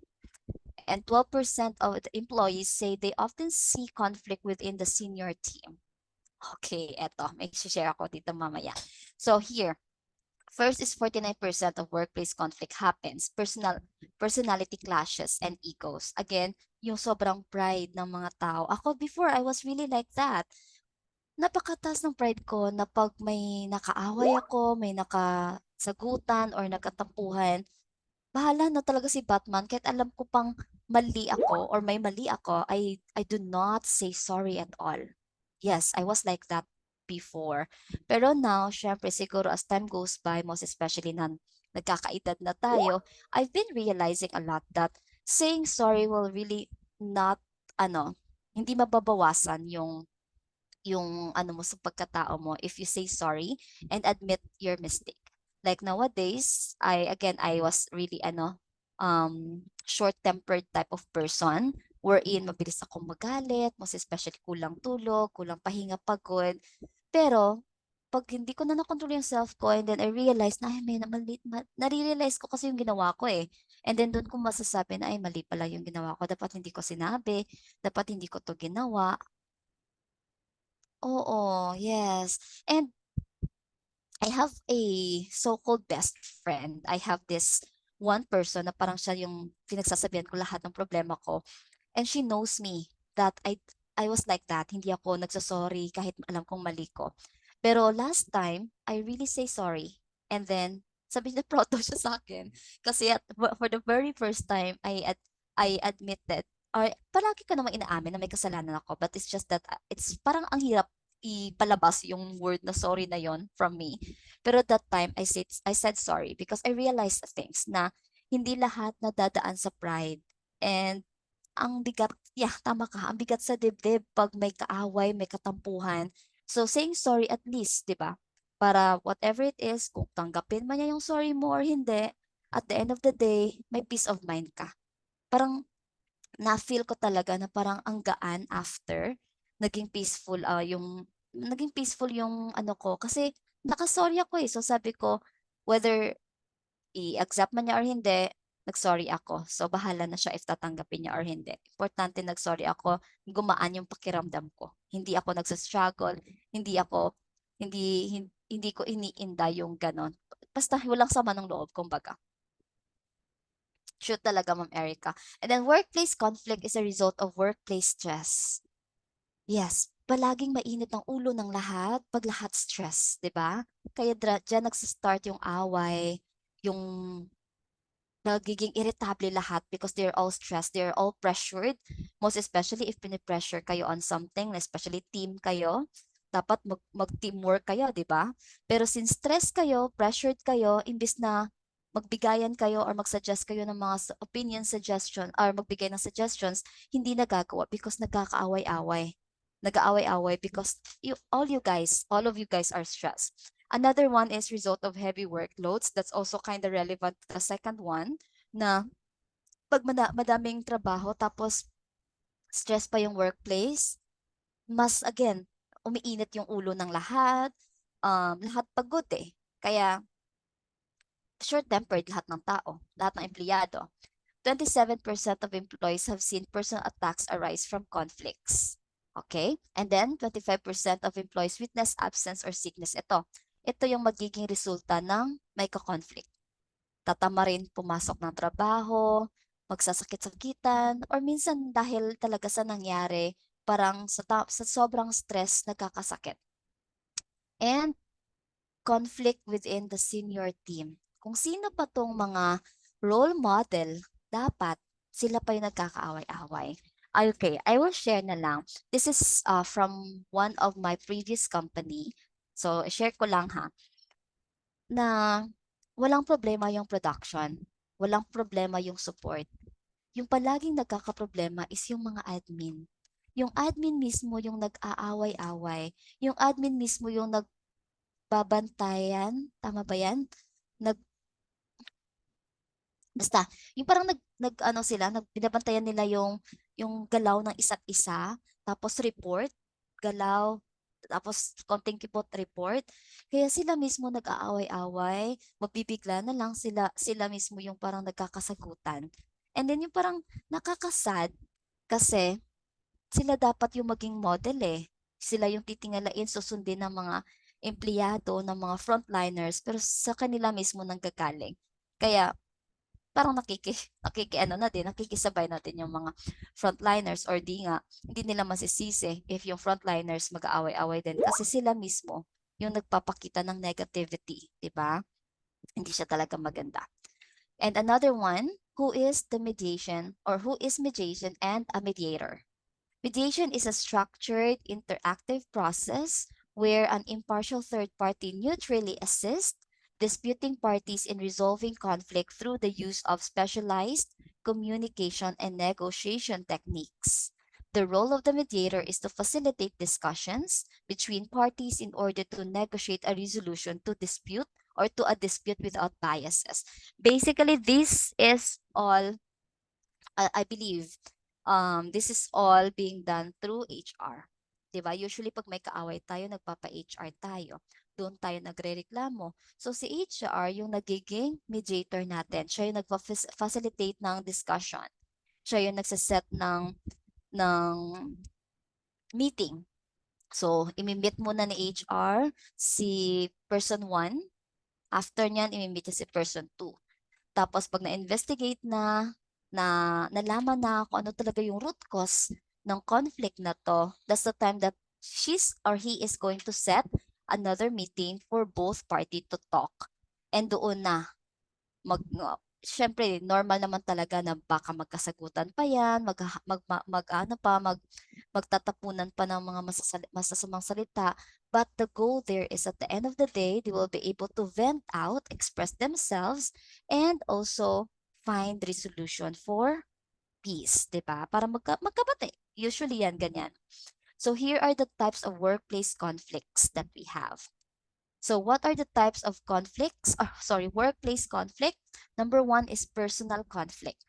And 12% of the employees say they often see conflict within the senior team. Okay, eto. May share ako dito mamaya. So here, first is 49% of workplace conflict happens, personality clashes and egos. Again, yung sobrang pride ng mga tao. Ako before, I was really like that. Napakataas ng pride ko na pag may nakaaway ako, may nakasagutan or nagkatampuhan, bahala na talaga si Batman kahit alam ko pang mali ako or may mali ako, I do not say sorry at all. Yes, I was like that before. Pero now, syempre siguro as time goes by, most especially na nagkakaedad na tayo, I've been realizing a lot that saying sorry will really not, hindi mababawasan yung mo sa pagkatao mo if you say sorry and admit your mistake. Like nowadays, I was really short-tempered type of person wherein mabilis akong magalit, most especially kulang tulog, kulang pahinga, pagod. Pero pag hindi ko na nakontrol yung self ko and then I realize na ay may nare-realize ko kasi yung ginawa ko eh. And then doon ko masasabi na ay mali pala yung ginawa ko. Dapat hindi ko sinabi, dapat hindi ko to ginawa. Oo, yes. And I have a so-called best friend. I have this one person na parang siya yung pinagsasabihan ko lahat ng problema ko. And she knows me that I was like that. Hindi ako nagsasorry kahit alam kong mali ko. Pero last time, I really say sorry. And then, sabi niya proud daw siya sa akin. Kasi for the very first time, I admitted, or palagi ko naman inaamin na may kasalanan ako. But it's just that it's parang ang hirap ipalabas yung word na sorry na yon from me. Pero that time, I said sorry because I realized things na hindi lahat nadadaan sa pride. And ang bigat, tama ka, ang bigat sa dibdib pag may kaaway, may katampuhan. So saying sorry at least, 'di ba? Para whatever it is, kung tanggapin man niya yung sorry mo or hindi, at the end of the day, may peace of mind ka. Parang na-feel ko talaga na parang ang gaan after, naging peaceful yung ano ko kasi nakasorry ako, eh. So sabi ko, whether i-accept man niya or hindi, nag-sorry ako. So bahala na siya if tatanggapin niya or hindi. Importante nag-sorry ako, gumaan yung pakiramdam ko. Hindi ako nagsa-struggle, hindi ako hindi ko iniinda yung gano'n. Basta walang sama ng loob kumbaga. Shoot talaga, Ma'am Erica. And then workplace conflict is a result of workplace stress. Yes, palaging mainit ang ulo ng lahat pag lahat stress, 'di ba? Kaya diyan nagsa-start yung away, yung nagiging irritable lahat because they're all stressed, they're all pressured. Most especially if pinipressure kayo on something, especially team kayo, dapat mag-teamwork kayo, di ba? Pero since stress kayo, pressured kayo, imbis na magbigayan kayo or mag-suggest kayo ng mga opinion suggestion or magbigay ng suggestions, hindi nagagawa because nagkakaaway-away. Nag-aaway-away because all of you guys are stressed. Another one is result of heavy workloads. That's also kind of relevant to the second one na pag madaming trabaho tapos stress pa yung workplace, mas again, umiinit yung ulo ng lahat. Lahat pagod eh. Kaya short-tempered lahat ng tao, lahat ng empleyado. 27% of employees have seen personal attacks arise from conflicts. Okay? And then 25% of employees witness absence or sickness. Ito yung magiging resulta ng may ka-conflict. Tatamarin pumasok ng trabaho, magsasakit-sakitan, or minsan dahil talaga sa nangyari, parang sa sobrang stress nagkakasakit. And conflict within the senior team. Kung sino pa tong mga role model, dapat sila pa yung nagkakaaway-away. Okay, I will share na lang. This is from one of my previous company. So, share ko lang ha, na walang problema yung production, walang problema yung support. Yung palaging nagkakaproblema is yung mga admin. Yung admin mismo yung nag-aaway-away. Yung admin mismo yung nagbabantayan, tama ba yan? Basta, yung parang ano sila, binabantayan nila yung galaw ng isa't isa, tapos report, galaw, tapos konting kipot report. Kaya sila mismo nag-aaway-away, magbibigla na lang sila mismo yung parang nagkakasagutan. And then yung parang nakakasad kasi sila dapat yung maging model eh. Sila yung titingalain, susundin ng mga empleyado, ng mga frontliners, pero sa kanila mismo nanggagaling. Kaya parang nakikisabay natin yung mga frontliners or di nga, hindi nila masisisi if yung frontliners mag-aaway-away din kasi sila mismo yung nagpapakita ng negativity, di ba? Hindi siya talaga maganda. And another one, who is mediation and a mediator? Mediation is a structured, interactive process where an impartial third party neutrally assists disputing parties in resolving conflict through the use of specialized communication and negotiation techniques. The role of the mediator is to facilitate discussions between parties in order to negotiate a resolution to dispute or to a dispute without biases. Basically, this is all, I believe, this is all being done through HR. Diba? Usually pag may kaaway tayo, nagpapa-HR tayo. Doon tayo nagrereklamo. So si HR yung nagiging mediator natin. Siya yung nagfa-facilitate ng discussion. Siya yung nagsaset ng meeting. So imimit muna ni HR si person 1. After niyan, imimit niya si person 2. Tapos pag na-investigate na nalaman na kung ano talaga yung root cause ng conflict na to, that's the time that she's or he is going to set another meeting for both party to talk. And doon na, syempre, normal naman talaga na baka magkasagutan pa yan, magtatapunan pa ng mga masasamang salita. But the goal there is at the end of the day, they will be able to vent out, express themselves, and also find resolution for peace, di ba? Para magkabati. Usually yan, ganyan. So here are the types of workplace conflicts that we have. So what are the types of conflicts? Workplace conflict. Number one is personal conflict.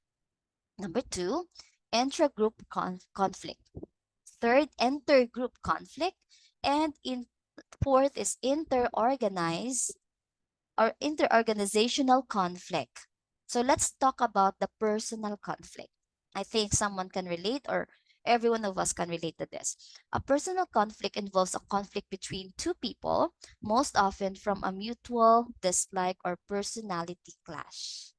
Number two, intra-group conflict. Third, inter-group conflict. And fourth is inter-organized or inter-organizational conflict. So let's talk about the personal conflict. I think someone can relate, or every one of us can relate to this. A personal conflict involves a conflict between two people, most often from a mutual dislike or personality clash.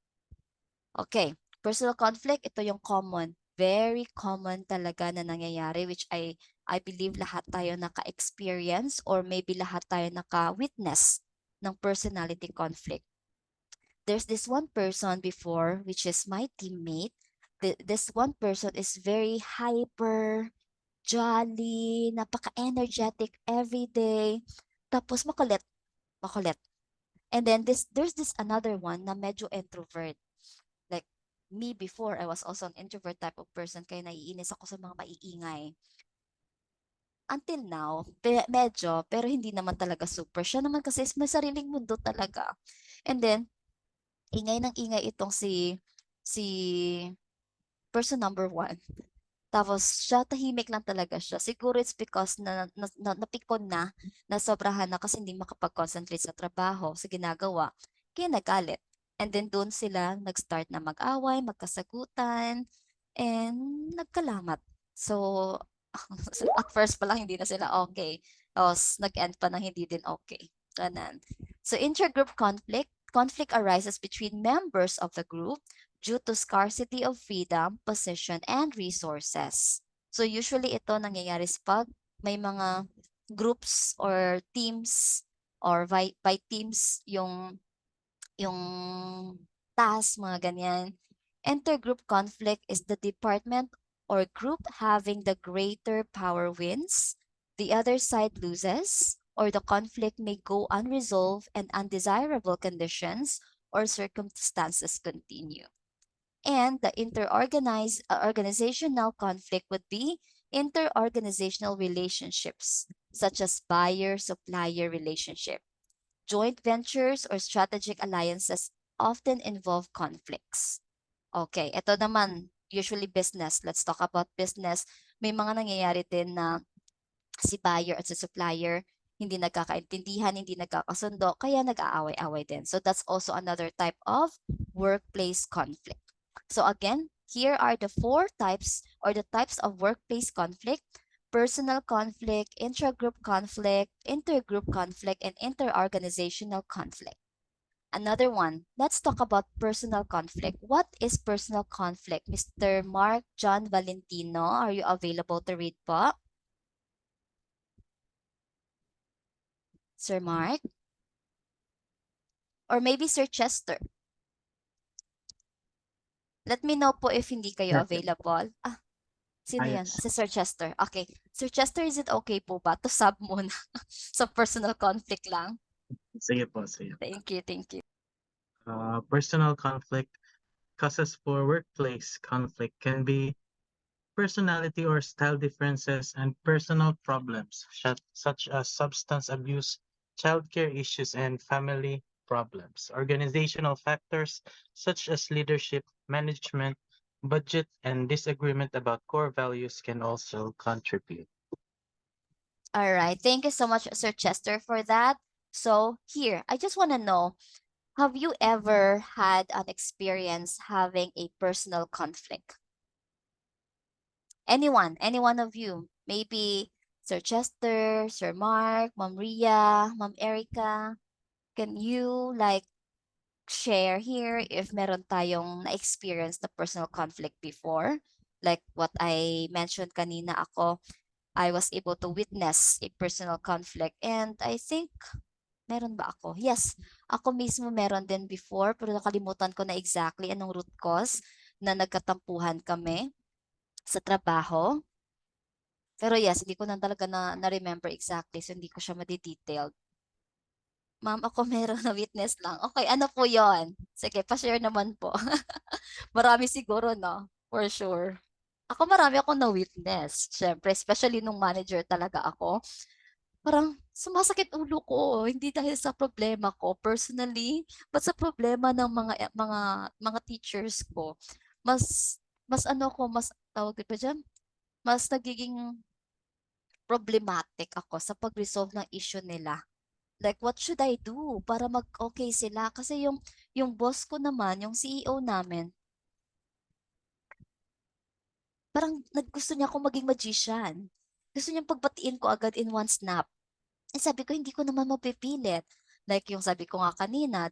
Okay, personal conflict, ito yung common. Very common talaga na nangyayari, which I believe lahat tayo naka-experience or maybe lahat tayo naka-witness ng personality conflict. There's this one person before, which is my teammate. This one person is very hyper, jolly, napaka-energetic every day. Tapos makulit, makulit. And then there's this another one na medyo introvert. Like me before, I was also an introvert type of person, kaya naiinis ako sa mga maiingay. Until now, medyo, pero hindi naman talaga super. Siya naman kasi may sariling mundo talaga. And then, ingay ng ingay itong si person number one. Tapos siya, tahimik lang talaga siya. Siguro it's because napikon na, nasobrahan na kasi hindi makapag-concentrate sa trabaho, sa ginagawa. Kaya nagalit. And then doon sila nag-start na mag-away, magkasagutan, and nagkalamat. So, at first pa lang hindi na sila okay. Tapos nag-end pa ng hindi din okay. Ganun. So, intergroup conflict arises between members of the group due to scarcity of freedom, position, and resources. So usually ito nangyayari pag may mga groups or teams or by teams yung task, mga ganyan. Intergroup conflict is the department or group having the greater power wins, the other side loses, or the conflict may go unresolved and undesirable conditions or circumstances continue. And the organizational conflict would be inter-organizational relationships, such as buyer-supplier relationship. Joint ventures or strategic alliances often involve conflicts. Okay, ito naman, usually business. Let's talk about business. May mga nangyayari din na si buyer at si supplier hindi nagkakaintindihan, hindi nagkakasundo, kaya nag-aaway-away din. So that's also another type of workplace conflict. So again, here are the four types or the types of workplace conflict: personal conflict, intra-group conflict, intergroup conflict, and inter-organizational conflict. Another one, let's talk about personal conflict. What is personal conflict? Mr. Mark John Valentino, are you available to read po? Sir Mark? Or maybe Sir Chester? Let me know po if hindi kayo available. Sino yan? Yes. Si Sir Chester. Okay. Sir Chester, is it okay po ba to sub muna sa personal conflict lang? Sige po, sige. Thank you, thank you. Personal conflict, causes for workplace conflict can be personality or style differences and personal problems, such as substance abuse, childcare issues, and family problems. Organizational factors such as leadership, management, budget, and disagreement about core values can also contribute. All right. Thank you so much, Sir Chester, for that. So here, I just want to know, have you ever had an experience having a personal conflict? Anyone, any one of you? Maybe Sir Chester, Sir Mark, Ma'am Ria, Ma'am Erica. Can you like share here if meron tayong na-experience na personal conflict before? Like what I mentioned kanina, I was able to witness a personal conflict, and I think meron ba ako? Yes, ako mismo meron din before, pero nakalimutan ko na exactly anong root cause na nagkatampuhan kami sa trabaho. Pero yes, hindi ko na talaga na-remember exactly, so hindi ko siya ma-detailed. Ma'am, ako meron na witness lang. Okay, ano po yon? Sige, pa-share naman po. Marami siguro, no? For sure. Ako marami akong na-witness, siyempre, especially nung manager talaga ako. Parang sumasakit ulo ko, hindi dahil sa problema ko personally, but sa problema ng mga teachers ko. Mas mas ano ko, mas tawag ba diyan, mas nagiging problematic ako sa pag-resolve ng issue nila. Like, what should I do para mag-okay sila? Kasi yung boss ko naman, yung CEO namin, parang gusto niya akong maging magician. Gusto niyang pagbatiin ko agad in one snap. Eh, sabi ko, hindi ko naman mapipilit. Like yung sabi ko nga kanina,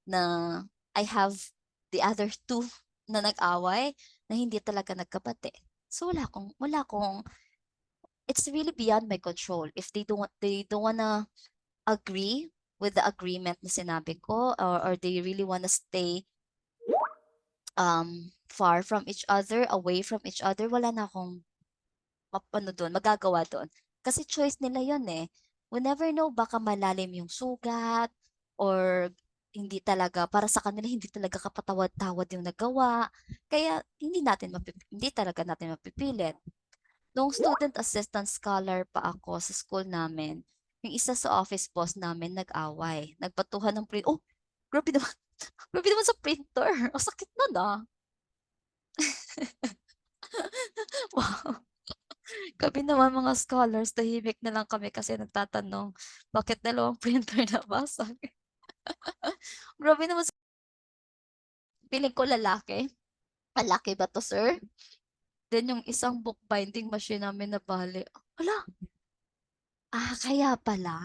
na I have the other two na nag-away na hindi talaga nagkabati. So wala akong, it's really beyond my control. If they don't wanna agree with the agreement na sinabi ko, or they really wanna stay far from each other, away from each other, wala na akong magagawa doon. Kasi choice nila yon eh. We never know, baka malalim yung sugat or hindi talaga, para sa kanila, hindi talaga kapatawad-tawad yung nagawa. Kaya hindi talaga natin mapipilit. Nung student assistant scholar pa ako sa school namin, yung isa sa office boss namin nag-away. Nagpatuhan ng print. Oh, grabe naman. Grabe naman sa printer. Ang sakit na na. Wow. Kami naman mga scholars, tahimik na lang kami kasi nagtatanong, bakit dalawang printer nabasag? Grabe naman, feeling ko lalaki. Lalaki ba to, sir? Then yung isang bookbinding machine namin nabali. Wala. Kaya pala.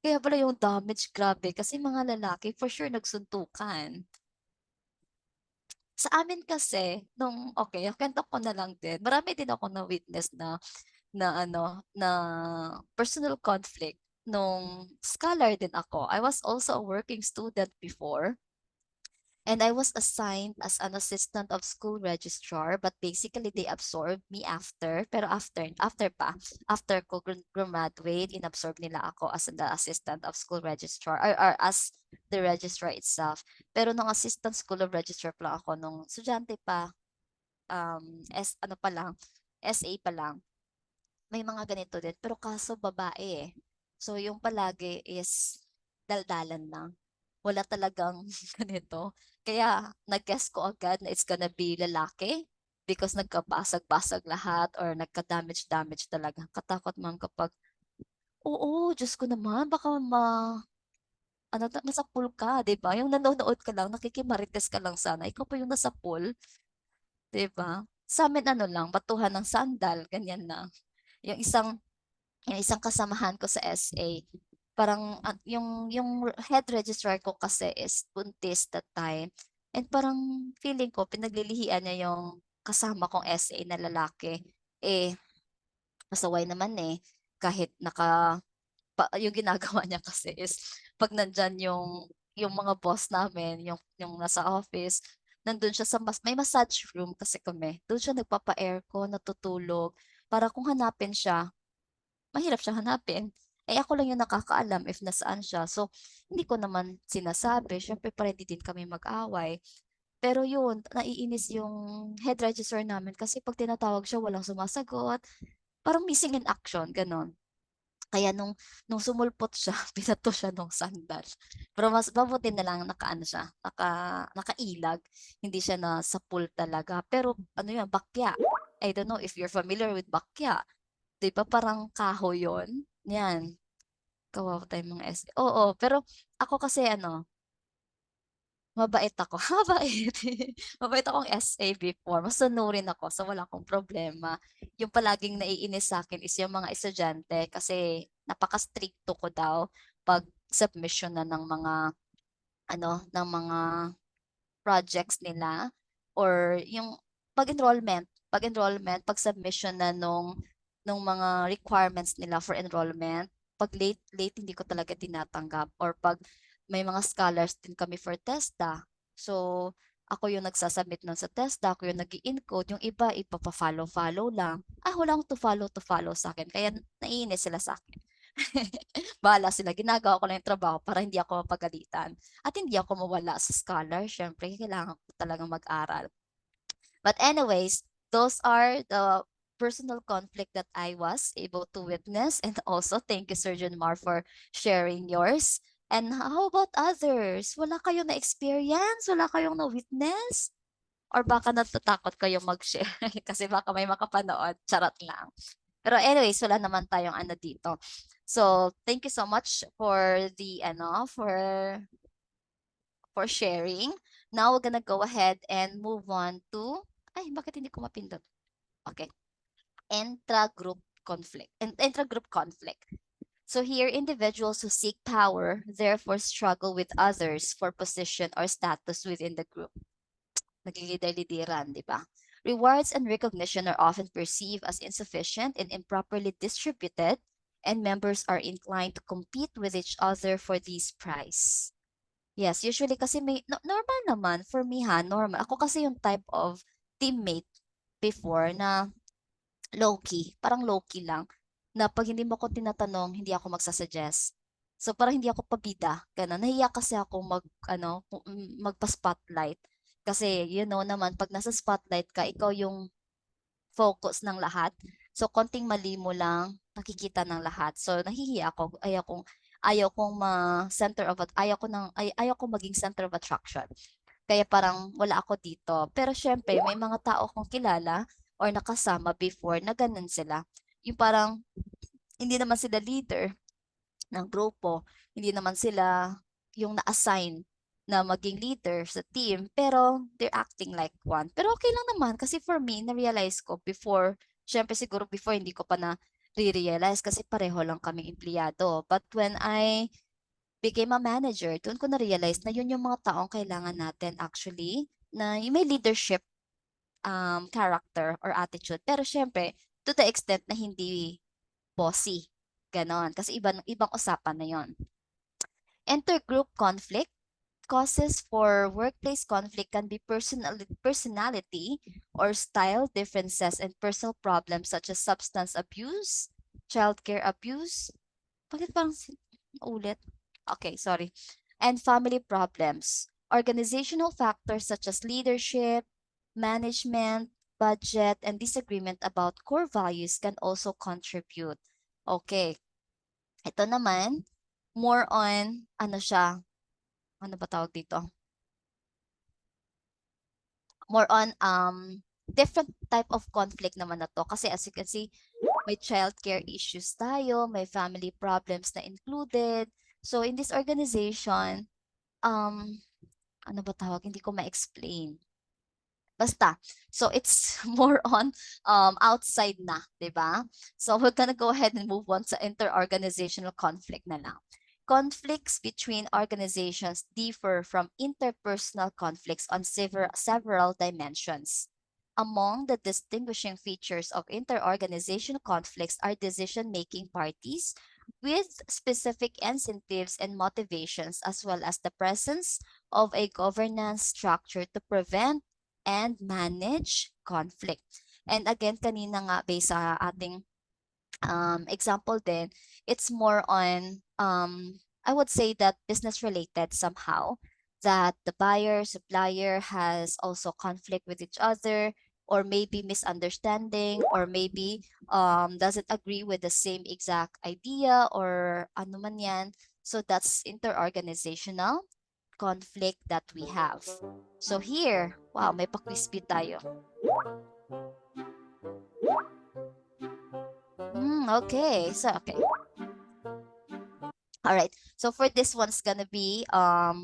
Kaya pala yung damage, grabe. Kasi mga lalaki, for sure, nagsuntukan. Sa amin kasi, okay, kwento ko na lang din. Marami din ako na-witness na personal conflict nung scholar din ako. I was also a working student before. And I was assigned as an assistant of school registrar, but basically they absorbed me after. Pero after ko graduate, inabsorb nila ako as the assistant of school registrar, or as the registrar itself. Pero nung assistant school of registrar pa lang ako, nung estudyante pa, ano pa lang, SA pa lang, may mga ganito din. Pero kaso babae eh. So yung palagi is daldalan lang. Wala talagang ganito. Kaya nag-guess ko agad na it's gonna be lalaki because nagkabasag-basag lahat or nagka-damage-damage talaga. Katakot man kapag, oo, Diyos ko naman, baka masapul ka, di ba? Yung nanonood ka lang, nakikimarites ka lang sana. Ikaw pa yung nasa pool, di ba? Sa amin lang, batuhan ng sandal, ganyan na. Yung isang kasamahan ko sa SA, parang yung head registrar ko kasi is buntis that time. And parang feeling ko, pinaglilihian niya yung kasama kong SA na lalaki. Eh, masaway naman eh. Kahit yung ginagawa niya kasi is, pag nandyan yung mga boss namin, yung nasa office, nandun siya may massage room kasi kami. Doon siya nagpapa-aircon, natutulog. Para kung hanapin siya, mahirap siyang hanapin. Eh ako lang yung nakakaalam if nasaan siya. So, hindi ko naman sinasabi. Syempre, ready din kami mag-away. Pero yun, naiinis yung head register namin kasi pag tinatawag siya, walang sumasagot. Parang missing in action, ganon. Kaya nung sumulpot siya, binato siya nung sandal. Pero mas mabuti na lang nakaano siya, nakailag. Hindi siya na sa pool talaga. Pero ano yan, bakya. I don't know if you're familiar with bakya. 'Di ba parang kahoy yun? Yan, kawawa tayong mga oo, pero ako kasi mabait ako, mabait. Mabait akong SA before, masunurin ako so wala akong problema. Yung palaging naiinis sa'kin is yung mga estudyante kasi napaka-strikto ko daw 'pag submission na ng mga projects nila or yung pag-enrollment, pag-submission na nung mga requirements nila for enrollment, pag late hindi ko talaga tinatanggap or pag may mga scholars din kami for TESDA. So, ako yung nagsasubmit nun sa TESDA, ako yung nag-i-encode, yung iba ipapa-follow-follow lang. Wala akong to-follow sa akin, kaya naiinis sila sa akin. Bahala sila, ginagawa ko lang yung trabaho para hindi ako mapagalitan. At hindi ako mawala sa scholar, syempre kailangan ko talagang mag-aral. But anyways, those are the personal conflict that I was able to witness. And also, thank you, Surgeon Mar, for sharing yours. And how about others? Wala kayong na-experience? Wala kayong na-witness? Or baka natatakot kayong mag-share kasi baka may makapanood. Charot lang. Pero anyways, wala naman tayong ano dito. So, thank you so much for the for sharing. Now we're gonna go ahead and move on to bakit hindi ko mapindot? Okay. Intra-group conflict. Intra-group conflict. So here, individuals who seek power therefore struggle with others for position or status within the group. Naglilider-lidiran, di ba? Rewards and recognition are often perceived as insufficient and improperly distributed, and members are inclined to compete with each other for these prize. Yes, usually kasi normal naman for me normal. Ako kasi yung type of teammate before na low-key, parang low-key lang, na pag hindi mo ko tinatanong, hindi ako magsasuggest. So parang hindi ako pabida, ganun. Nahiya kasi ako magpa-spotlight. Kasi naman, pag nasa spotlight ka, ikaw yung focus ng lahat. So konting mali mo lang, nakikita ng lahat. So nahihiya ako, ayaw kong maging center of attraction. Kaya parang wala ako dito. Pero syempre, may mga tao kong kilala or nakasama before na ganun sila. Yung parang hindi naman sila leader ng grupo, hindi naman sila yung na-assign na maging leader sa team, pero they're acting like one. Pero okay lang naman kasi for me, na-realize ko before, syempre siguro before hindi ko pa na-realize kasi pareho lang kaming empleyado. But when I became a manager, doon ko na-realize na yun yung mga taong kailangan natin actually, na yung may leadership character or attitude. Pero syempre, to the extent na hindi bossy. Ganon. Kasi ibang usapan na yon. Intergroup conflict. Causes for workplace conflict can be personality or style differences and personal problems such as substance abuse, childcare abuse. Bakit parang ulit? Okay, sorry. And family problems. Organizational factors such as leadership, management, budget, and disagreement about core values can also contribute. Okay. Ito naman, more on, ano ba tawag dito? More on different type of conflict naman na to. Kasi as you can see, may childcare issues tayo, may family problems na included. So in this organization, ano ba tawag? Hindi ko ma-explain. Basta. So it's more on outside na, 'di ba? So we're gonna go ahead and move on sa interorganizational conflict na lang. Conflicts between organizations differ from interpersonal conflicts on several dimensions. Among the distinguishing features of interorganizational conflicts are decision-making parties with specific incentives and motivations, as well as the presence of a governance structure to prevent and manage conflict. And again, kanina nga based sa ating example din, it's more on, I would say that business related somehow, that the buyer, supplier has also conflict with each other, or maybe misunderstanding, or maybe doesn't agree with the same exact idea, or ano man yan. So that's interorganizational conflict that we have. So here, wow, may pa-quiz bee tayo. Okay. All right. So for this one's gonna be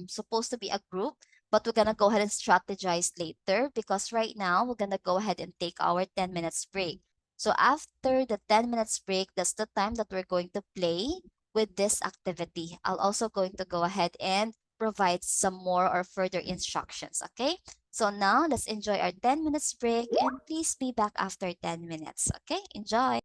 supposed to be a group, but we're gonna go ahead and strategize later because right now we're gonna go ahead and take our 10 minutes break. So after the 10 minutes break, that's the time that we're going to play with this activity. I'll also going to go ahead and provide some more or further instructions. Okay. So now let's enjoy our 10 minutes break and please be back after 10 minutes. Okay. Enjoy.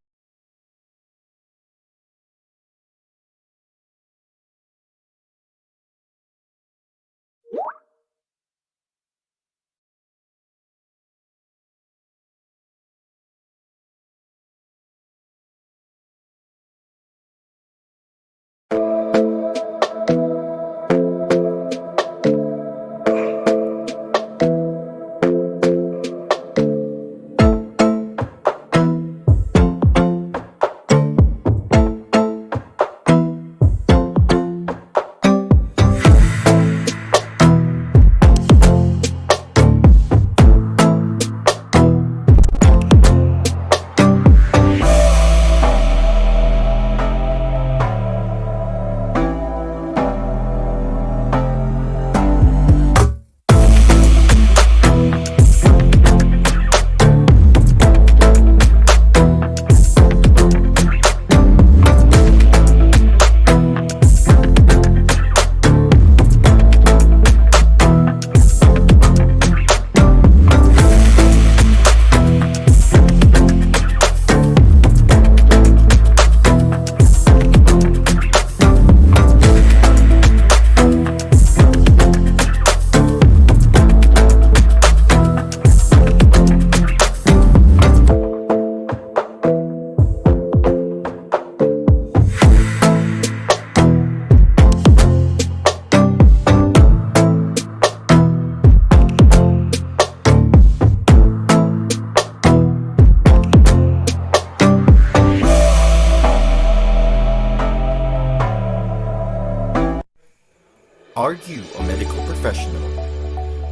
Are you a medical professional,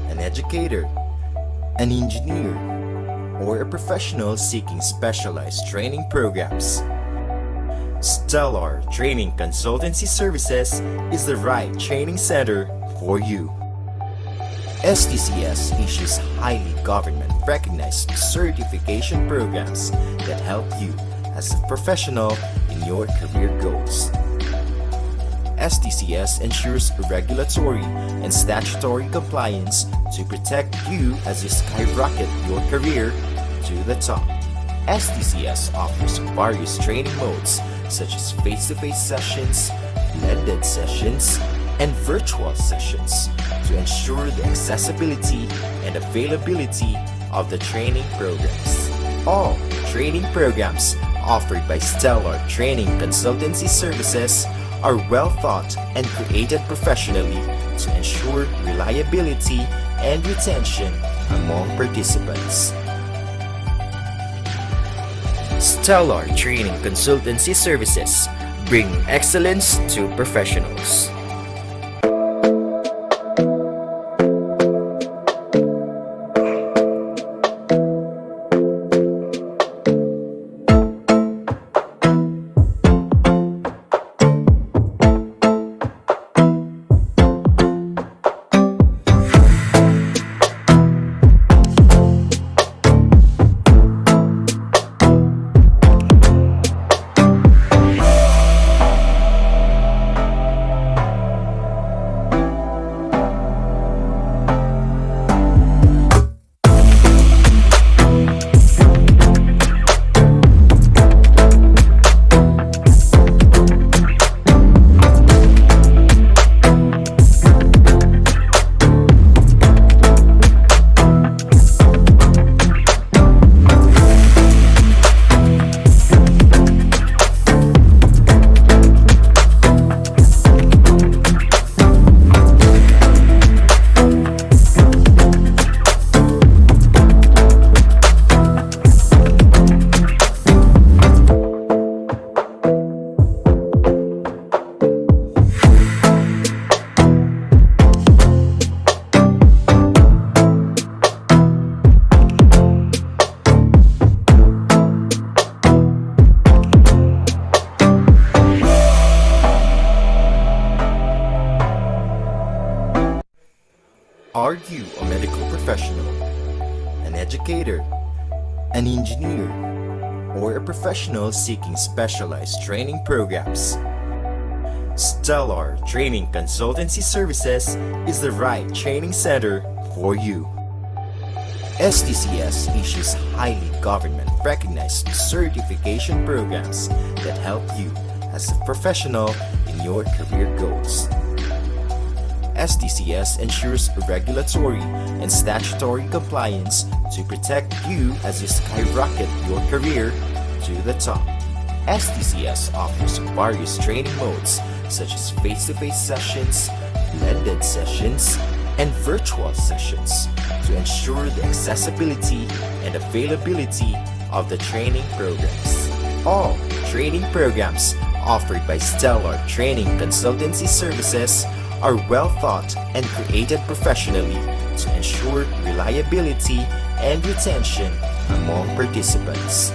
an educator, an engineer, or a professional seeking specialized training programs? Stellar Training Consultancy Services is the right training center for you. STCS issues highly government-recognized certification programs that help you as a professional in your career goals. STCS ensures regulatory and statutory compliance to protect you as you skyrocket your career to the top. STCS offers various training modes such as face-to-face sessions, blended sessions, and virtual sessions to ensure the accessibility and availability of the training programs. All training programs offered by Stellar Training Consultancy Services are well thought and created professionally to ensure reliability and retention among participants. Stellar Training Consultancy Services bring excellence to professionals. Are you a medical professional, an educator, an engineer, or a professional seeking specialized training programs? Stellar Training Consultancy Services is the right training center for you. STCS issues highly government-recognized certification programs that help you as a professional in your career goals. STCS ensures regulatory and statutory compliance to protect you as you skyrocket your career to the top. STCS offers various training modes such as face-to-face sessions, blended sessions, and virtual sessions to ensure the accessibility and availability of the training programs. All training programs offered by Stellar Training Consultancy Services are well thought and created professionally to ensure reliability and retention among participants.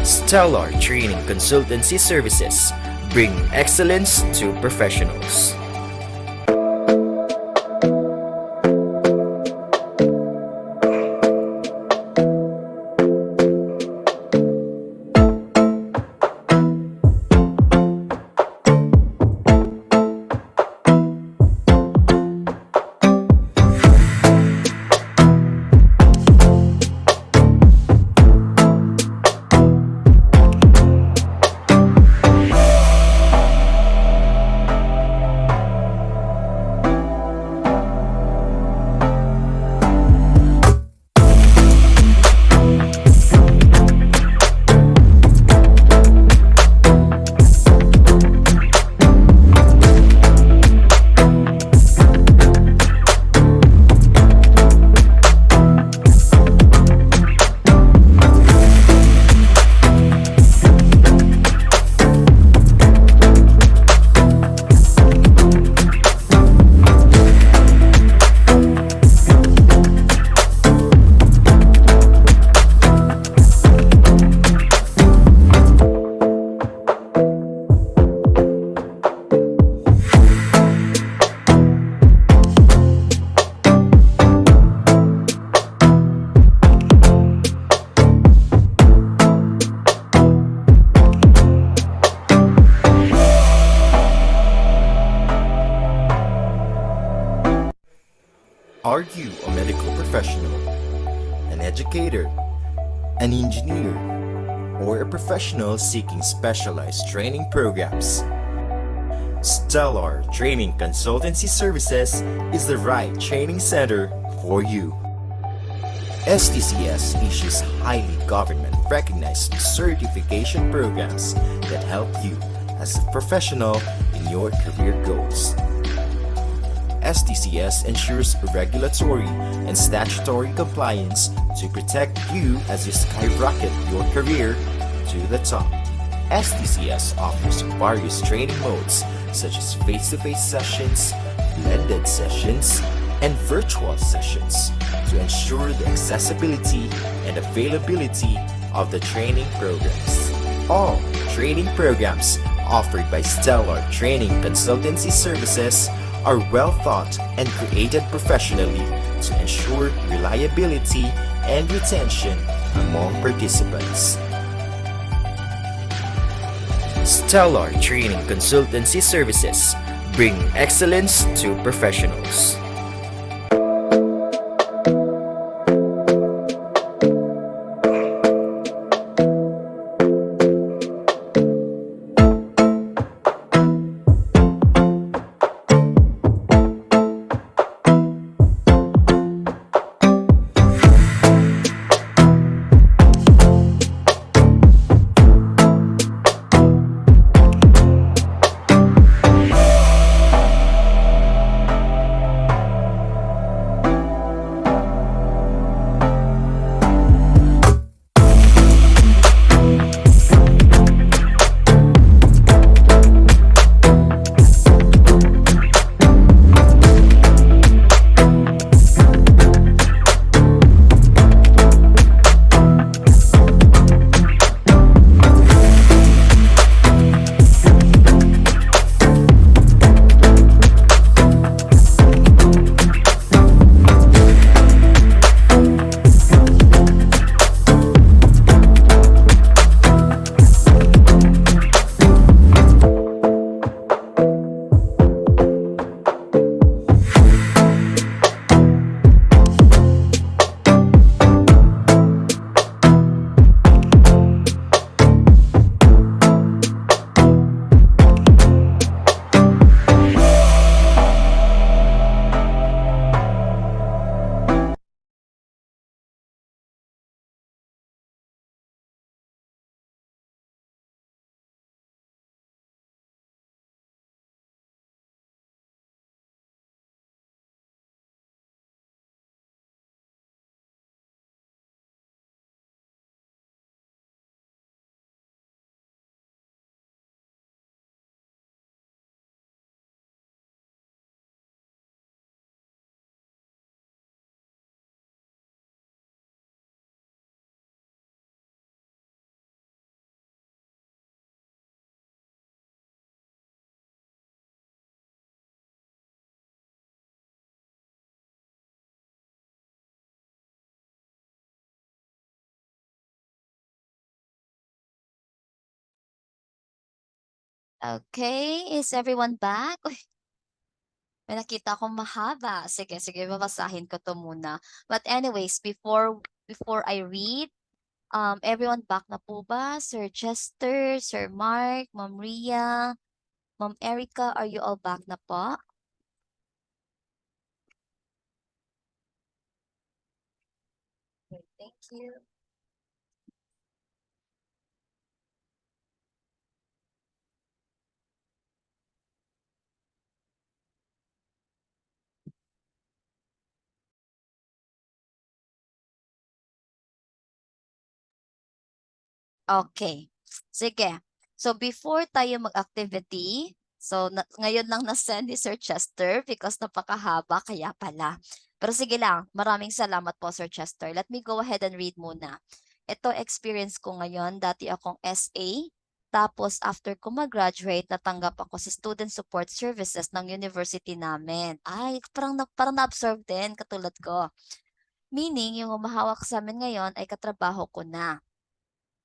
Stellar Training Consultancy Services bring excellence to professionals. Are you a medical professional, an educator, an engineer, or a professional seeking specialized training programs? Stellar Training Consultancy Services is the right training center for you. STCS issues highly government-recognized certification programs that help you as a professional in your career goals. STCS ensures regulatory and statutory compliance to protect you as you skyrocket your career to the top. STCS offers various training modes such as face-to-face sessions, blended sessions, and virtual sessions to ensure the accessibility and availability of the training programs. All training programs offered by Stellar Training Consultancy Services are well thought and created professionally to ensure reliability and retention among participants. Stellar Training Consultancy Services bring excellence to professionals. Okay, is everyone back? Uy, may nakita akong mahaba. Sige, sige, babasahin ko to muna. But anyways, before I read, everyone back na po ba? Sir Chester, Sir Mark, Ma'am Ria, Ma'am Erica, are you all back na po? Okay, thank you. Okay. Sige. So before tayo mag-activity, so ngayon lang na-send ni Sir Chester because napakahaba kaya pala. Pero sige lang, maraming salamat po Sir Chester. Let me go ahead and read muna. Ito experience ko ngayon, dati akong SA, tapos after ko mag-graduate, natanggap ako sa Student Support Services ng university namin. Ay, parang na-absorb din, katulad ko. Meaning, yung humahawak sa amin ngayon ay katrabaho ko na.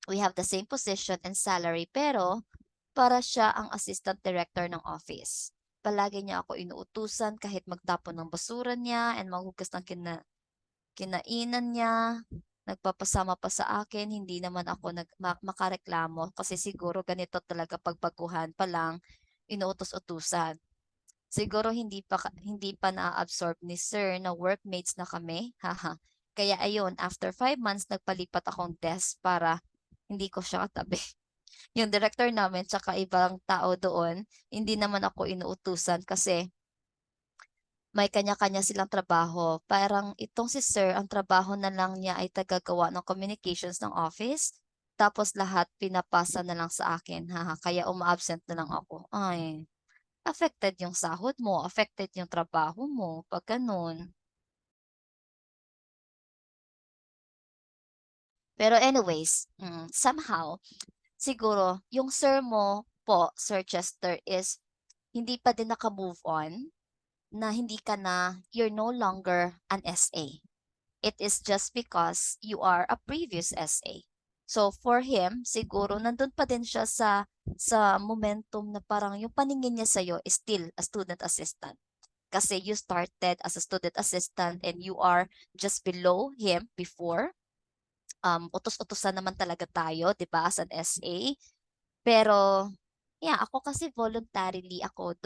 We have the same position and salary pero para siya ang assistant director ng office. palagi niya ako inuutusan kahit magtapon ng basura niya and maghugas ng kinainan niya. Nagpapasama pa sa akin, hindi naman ako makareklamo kasi siguro ganito talaga pagbaguhan pa lang, inuutos-utusan. Siguro hindi pa na-absorb ni sir na workmates na kami, haha. Kaya ayun, after 5 months, nagpalipat akong desk para hindi ko siya katabi. Yung director namin tsaka ibang tao doon, hindi naman ako inuutusan kasi may kanya-kanya silang trabaho. Parang itong si sir, ang trabaho na lang niya ay tagagawa ng communications ng office. Tapos lahat pinapasa na lang sa akin, haha. Kaya uma-absent na lang ako. Ay, affected yung sahod mo, affected yung trabaho mo, pag ganun. Pero anyways, somehow, siguro, yung sir mo po, Sir Chester, is hindi pa din naka-move on, na hindi ka na, you're no longer an SA. It is just because you are a previous SA. So for him, siguro nandun pa din siya sa momentum na parang yung paningin niya sa'yo is still a student assistant. Kasi you started as a student assistant and you are just below him before. Utos-utosan naman talaga tayo, 'di ba, as an SA. Pero yeah, ako kasi voluntarily ako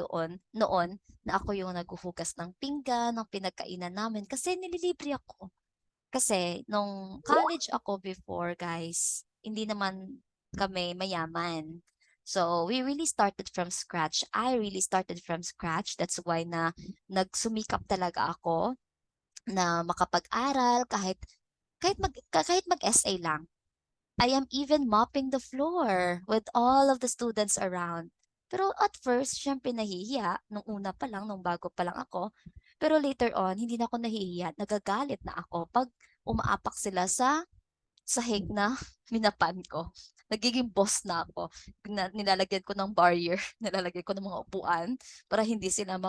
noon na ako yung naghuhugas ng pinggan, ng pinagkainan namin kasi nililibre ako. Kasi nung college ako before, guys, hindi naman kami mayaman. So, we really started from scratch. I really started from scratch. That's why na nagsumikap talaga ako na makapag-aral kahit mag-SA lang. I am even mopping the floor with all of the students around. Pero at first, syempre nahihiya. Nung una pa lang, nung bago pa lang ako. Pero later on, hindi na ako nahihiya. Nagagalit na ako pag umaapak sila sa sahig na minapan ko. Nagiging boss na ako. Nilalagyan ko ng barrier, nilalagyan ko ng mga upuan para hindi sila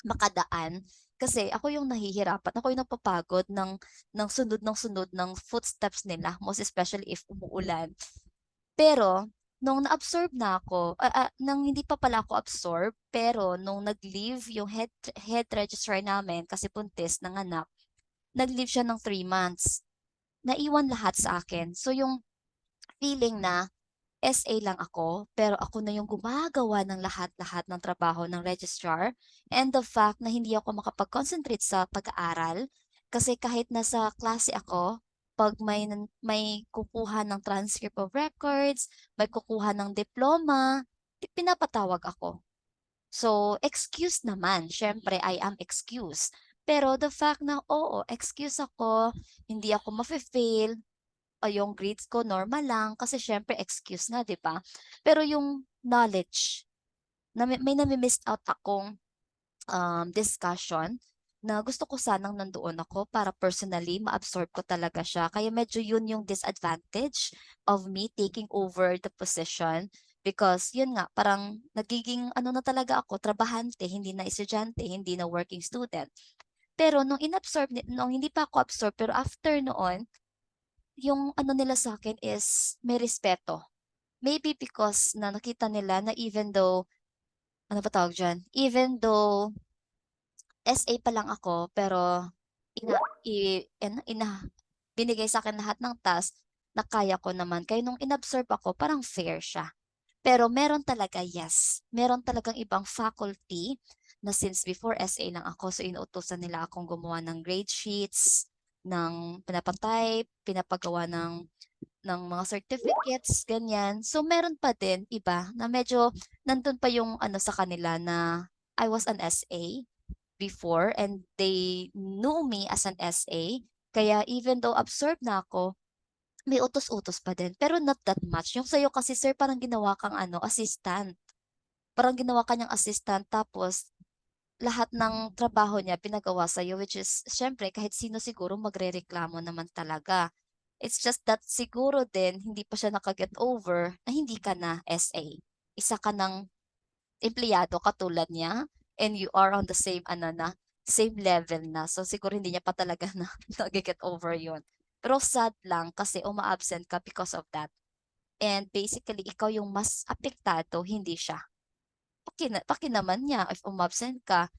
makadaan. Kasi ako yung nahihirapan, ako yung napapagod ng sunod ng footsteps nila, most especially if umuulan. Pero, nung na-absorb na ako, nang hindi pa pala ako absorb, pero nung nag-leave yung head registrar namin kasi buntis ng anak, nag-leave siya ng 3 months. Naiwan lahat sa akin. So yung feeling na SA lang ako, pero ako na yung gumagawa ng lahat-lahat ng trabaho ng registrar, and the fact na hindi ako makapag-concentrate sa pag-aaral kasi kahit nasa klase ako, pag may kukuha ng transcript of records, may kukuha ng diploma, pinapatawag ako. So, excuse naman. Syempre, I am excused. Pero the fact na, oo, excuse ako, hindi ako mafe-fail, yung grades ko normal lang kasi syempre excuse nga, 'di ba? Pero yung knowledge, may nami-miss out akong discussion na gusto ko sanang nandoon ako para personally ma-absorb ko talaga siya. Kaya medyo yun yung disadvantage of me taking over the position because yun nga, parang nagiging ano na talaga ako, trabahante, hindi na estudyante, hindi na working student. Pero nung hindi pa ako absorb, pero after noon, yung ano nila sa akin is may respeto. Maybe because na nakita nila na even though, ano ba tawag dyan? Even though SA pa lang ako, pero binigay sa akin lahat ng task na kaya ko naman. Kaya nung inabsorb ako, parang fair siya. Pero meron talaga, yes, meron talagang ibang faculty na since before SA lang ako, so inuutosan nila akong gumawa ng grade sheets, ng pinapatype, pinapagawa ng mga certificates, ganyan. So meron pa din iba na medyo nandun pa yung ano sa kanila na I was an SA before and they knew me as an SA. Kaya even though absorbed na ako, may utos-utos pa din. Pero not that much. Yung sa'yo kasi sir, parang ginawa kang ano, assistant. Parang ginawa ka niyang assistant tapos lahat ng trabaho niya pinagawa sa'yo, which is, syempre, kahit sino siguro magrereklamo naman talaga. It's just that siguro din, hindi pa siya nakaget over na hindi ka na SA. Isa ka ng empleyado katulad niya and you are on the same, same level na. So siguro hindi niya pa talaga na nag-get over yun. Pero sad lang kasi uma-absent ka because of that. And basically, ikaw yung mas apektado, hindi siya. pakinaman niya if umabsent ka,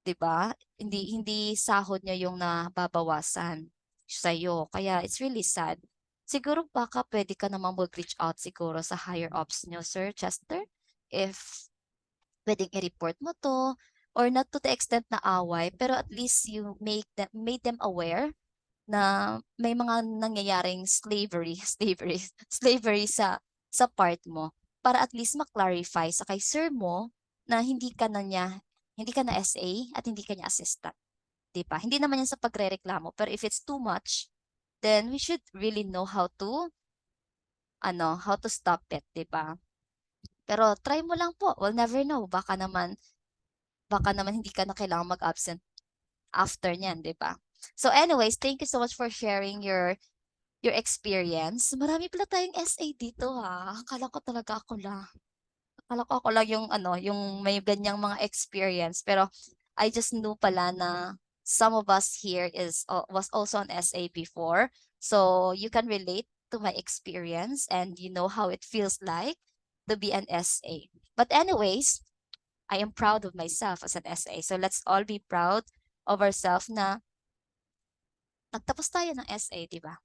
'di ba? Hindi sahod niya yung nababawasan sa'yo. Kaya it's really sad. Siguro baka pwede ka namang mag-reach out siguro sa higher ups niyo, Sir Chester, if pwedeng i-report mo 'to or not to the extent na away, pero at least you made them aware na may mga nangyayaring slavery sa part mo para at least ma-clarify sa kay sir mo na hindi ka na SA at hindi ka niya assistant, 'di ba? Hindi naman yan sa pagrereklamo, pero if it's too much, then we should really know how to stop it, 'di ba? Pero try mo lang po. We'll never know. Baka naman hindi ka na kailangang mag-absent after niyan, 'di ba? So anyways, thank you so much for sharing your experience. Marami pala tayong SA dito ha. Akala ko talaga ako lang. Akala ko ako lang yung may ganyang mga experience. Pero I just knew pala na some of us here was also an SA before. So you can relate to my experience and you know how it feels like to be an SA. But anyways, I am proud of myself as an SA. So let's all be proud of ourselves na nagtapos tayo ng SA, di ba?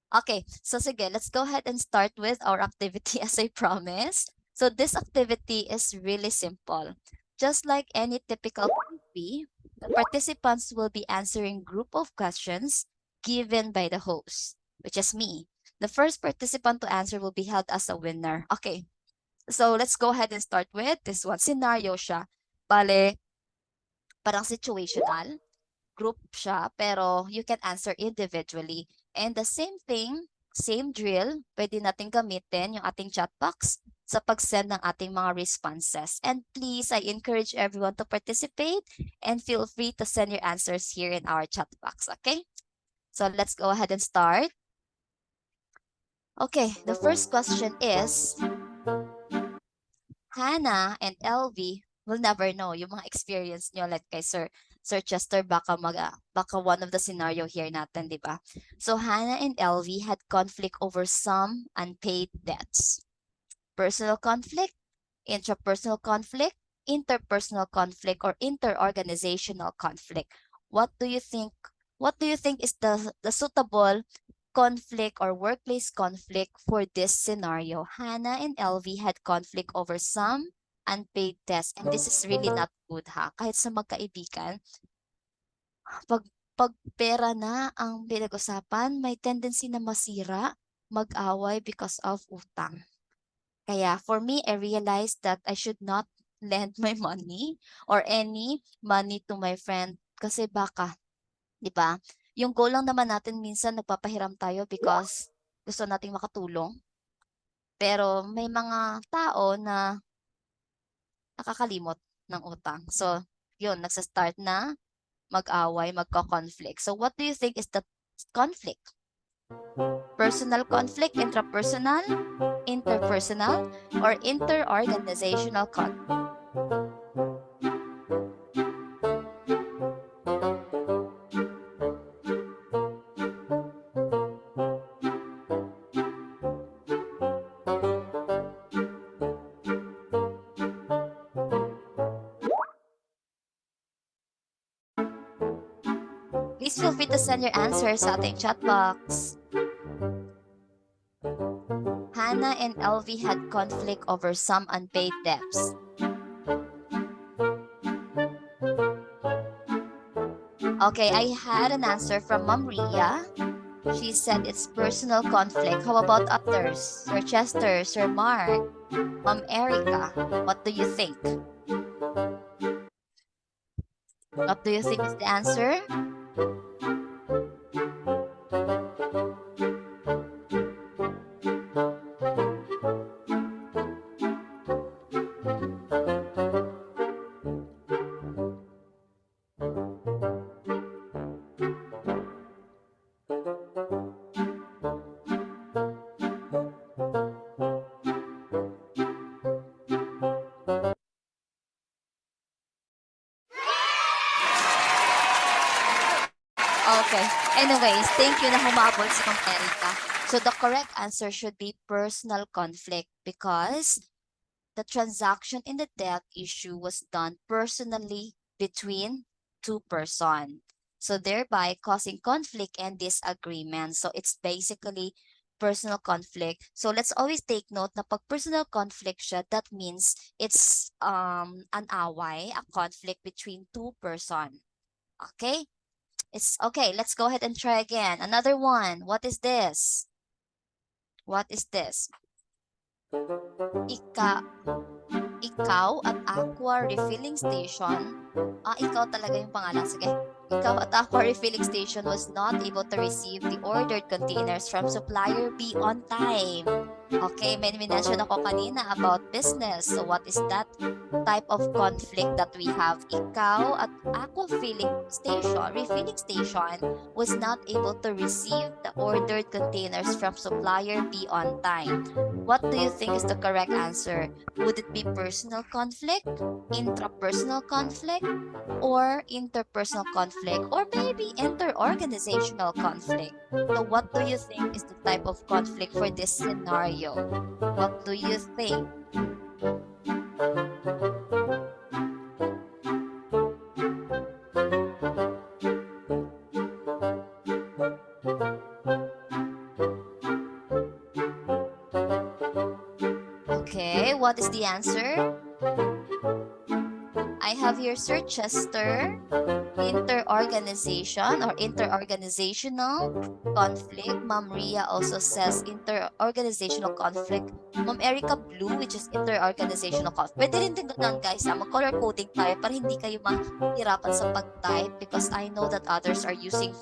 Okay, so sige, let's go ahead and start with our activity as I promised. So this activity is really simple. Just like any typical quiz, the participants will be answering group of questions given by the host, which is me. The first participant to answer will be held as a winner. Okay, so let's go ahead and start with this one. Scenario siya. Bale, parang situational. Group siya, pero you can answer individually. And the same thing, same drill, pwede natin gamitin yung ating chat box sa pag-send ng ating mga responses. And please, I encourage everyone to participate and feel free to send your answers here in our chat box, okay? So let's go ahead and start. Okay, the first question is, Hannah and LV will never know yung mga experience nyo like kay Sir Chester, baka one of the scenario here natin, di ba? So Hannah and LV had conflict over some unpaid debts. Personal conflict, intrapersonal conflict, interpersonal conflict, or interorganizational conflict. What do you think is the suitable conflict or workplace conflict for this scenario? Hannah and LV had conflict over some unpaid debts, and this is really not good ha. Kahit sa magkaibigan, pag pera na ang pinag-usapan, may tendency na masira, mag-away because of utang. Kaya for me, I realized that I should not lend my money or any money to my friend kasi baka, di ba? Yung goal lang naman natin minsan nagpapahiram tayo because gusto nating makatulong. Pero may mga tao na nakakalimot ng utang. So, yun, nagsa-start na mag-away, magka-conflict. So, what do you think is the conflict? Personal conflict, intrapersonal, interpersonal, or interorganizational conflict? Please feel free to send your answers sa ating chat box. Hannah and LV had conflict over some unpaid debts. Okay, I had an answer from Ma'am Ria. She said it's personal conflict. How about others? Sir Chester, Sir Mark, Ma'am Erica, what do you think? What do you think is the answer? Okay. Anyways, thank you na humabol si Ma'am Erica. So the correct answer should be personal conflict because the transaction in the debt issue was done personally between two persons. So thereby causing conflict and disagreement. So it's basically personal conflict. So let's always take note na pag personal conflict siya, that means it's an away, a conflict between two person. Okay? It's okay. Let's go ahead and try again. Another one. What is this? What is this? Ikaw at Aqua Refilling Station. Ikaw talaga yung pangalan. Sige. Ikaw at Aqua Refilling Station was not able to receive the ordered containers from supplier B on time. Okay, may mention ako kanina about business. So what is that type of conflict that we have? Ikaw at Aqua Refilling Station was not able to receive the ordered containers from supplier B on time. What do you think is the correct answer? Would it be personal conflict, intrapersonal conflict, or interpersonal conflict, or maybe interorganizational conflict? So what do you think is the type of conflict for this scenario? What do you think? Okay, what is the answer? I have here Sir Chester, interorganization or interorganizational conflict. Ma'am Ria also says interorganizational conflict. Ma'am Erica Blue, which is interorganizational conflict. Pwede rin din ganun guys, mag-color coding tayo para hindi kayo mahirapan sa pag-type because I know that others are using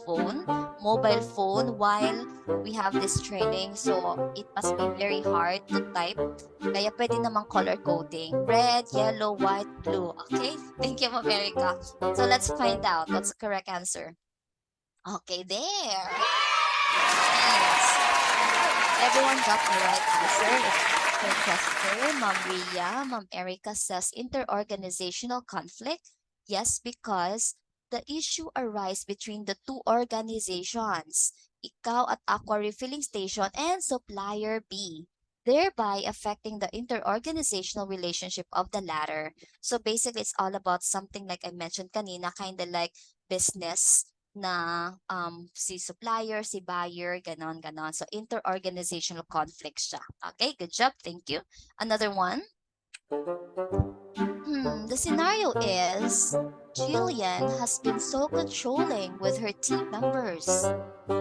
mobile phone while we have this training. So it must be very hard to type. Kaya pwede namang color coding. Red, yellow, white, blue. Okay? Thank you, Ma'am Erica. So let's find out what's the correct answer. Okay, there. Yes. Everyone got the right answer. It's Chester, Ma'am Ria, Ma'am Erica says interorganizational conflict. Yes, because the issue arises between the two organizations, Ikaw at Aqua Refilling Station and supplier B, thereby affecting the interorganizational relationship of the latter. So basically, it's all about something like I mentioned kanina, kind of like business na si supplier, si buyer, ganon. So interorganizational conflict siya. Okay, good job. Thank you. Another one. The scenario is Jillian has been so controlling with her team members.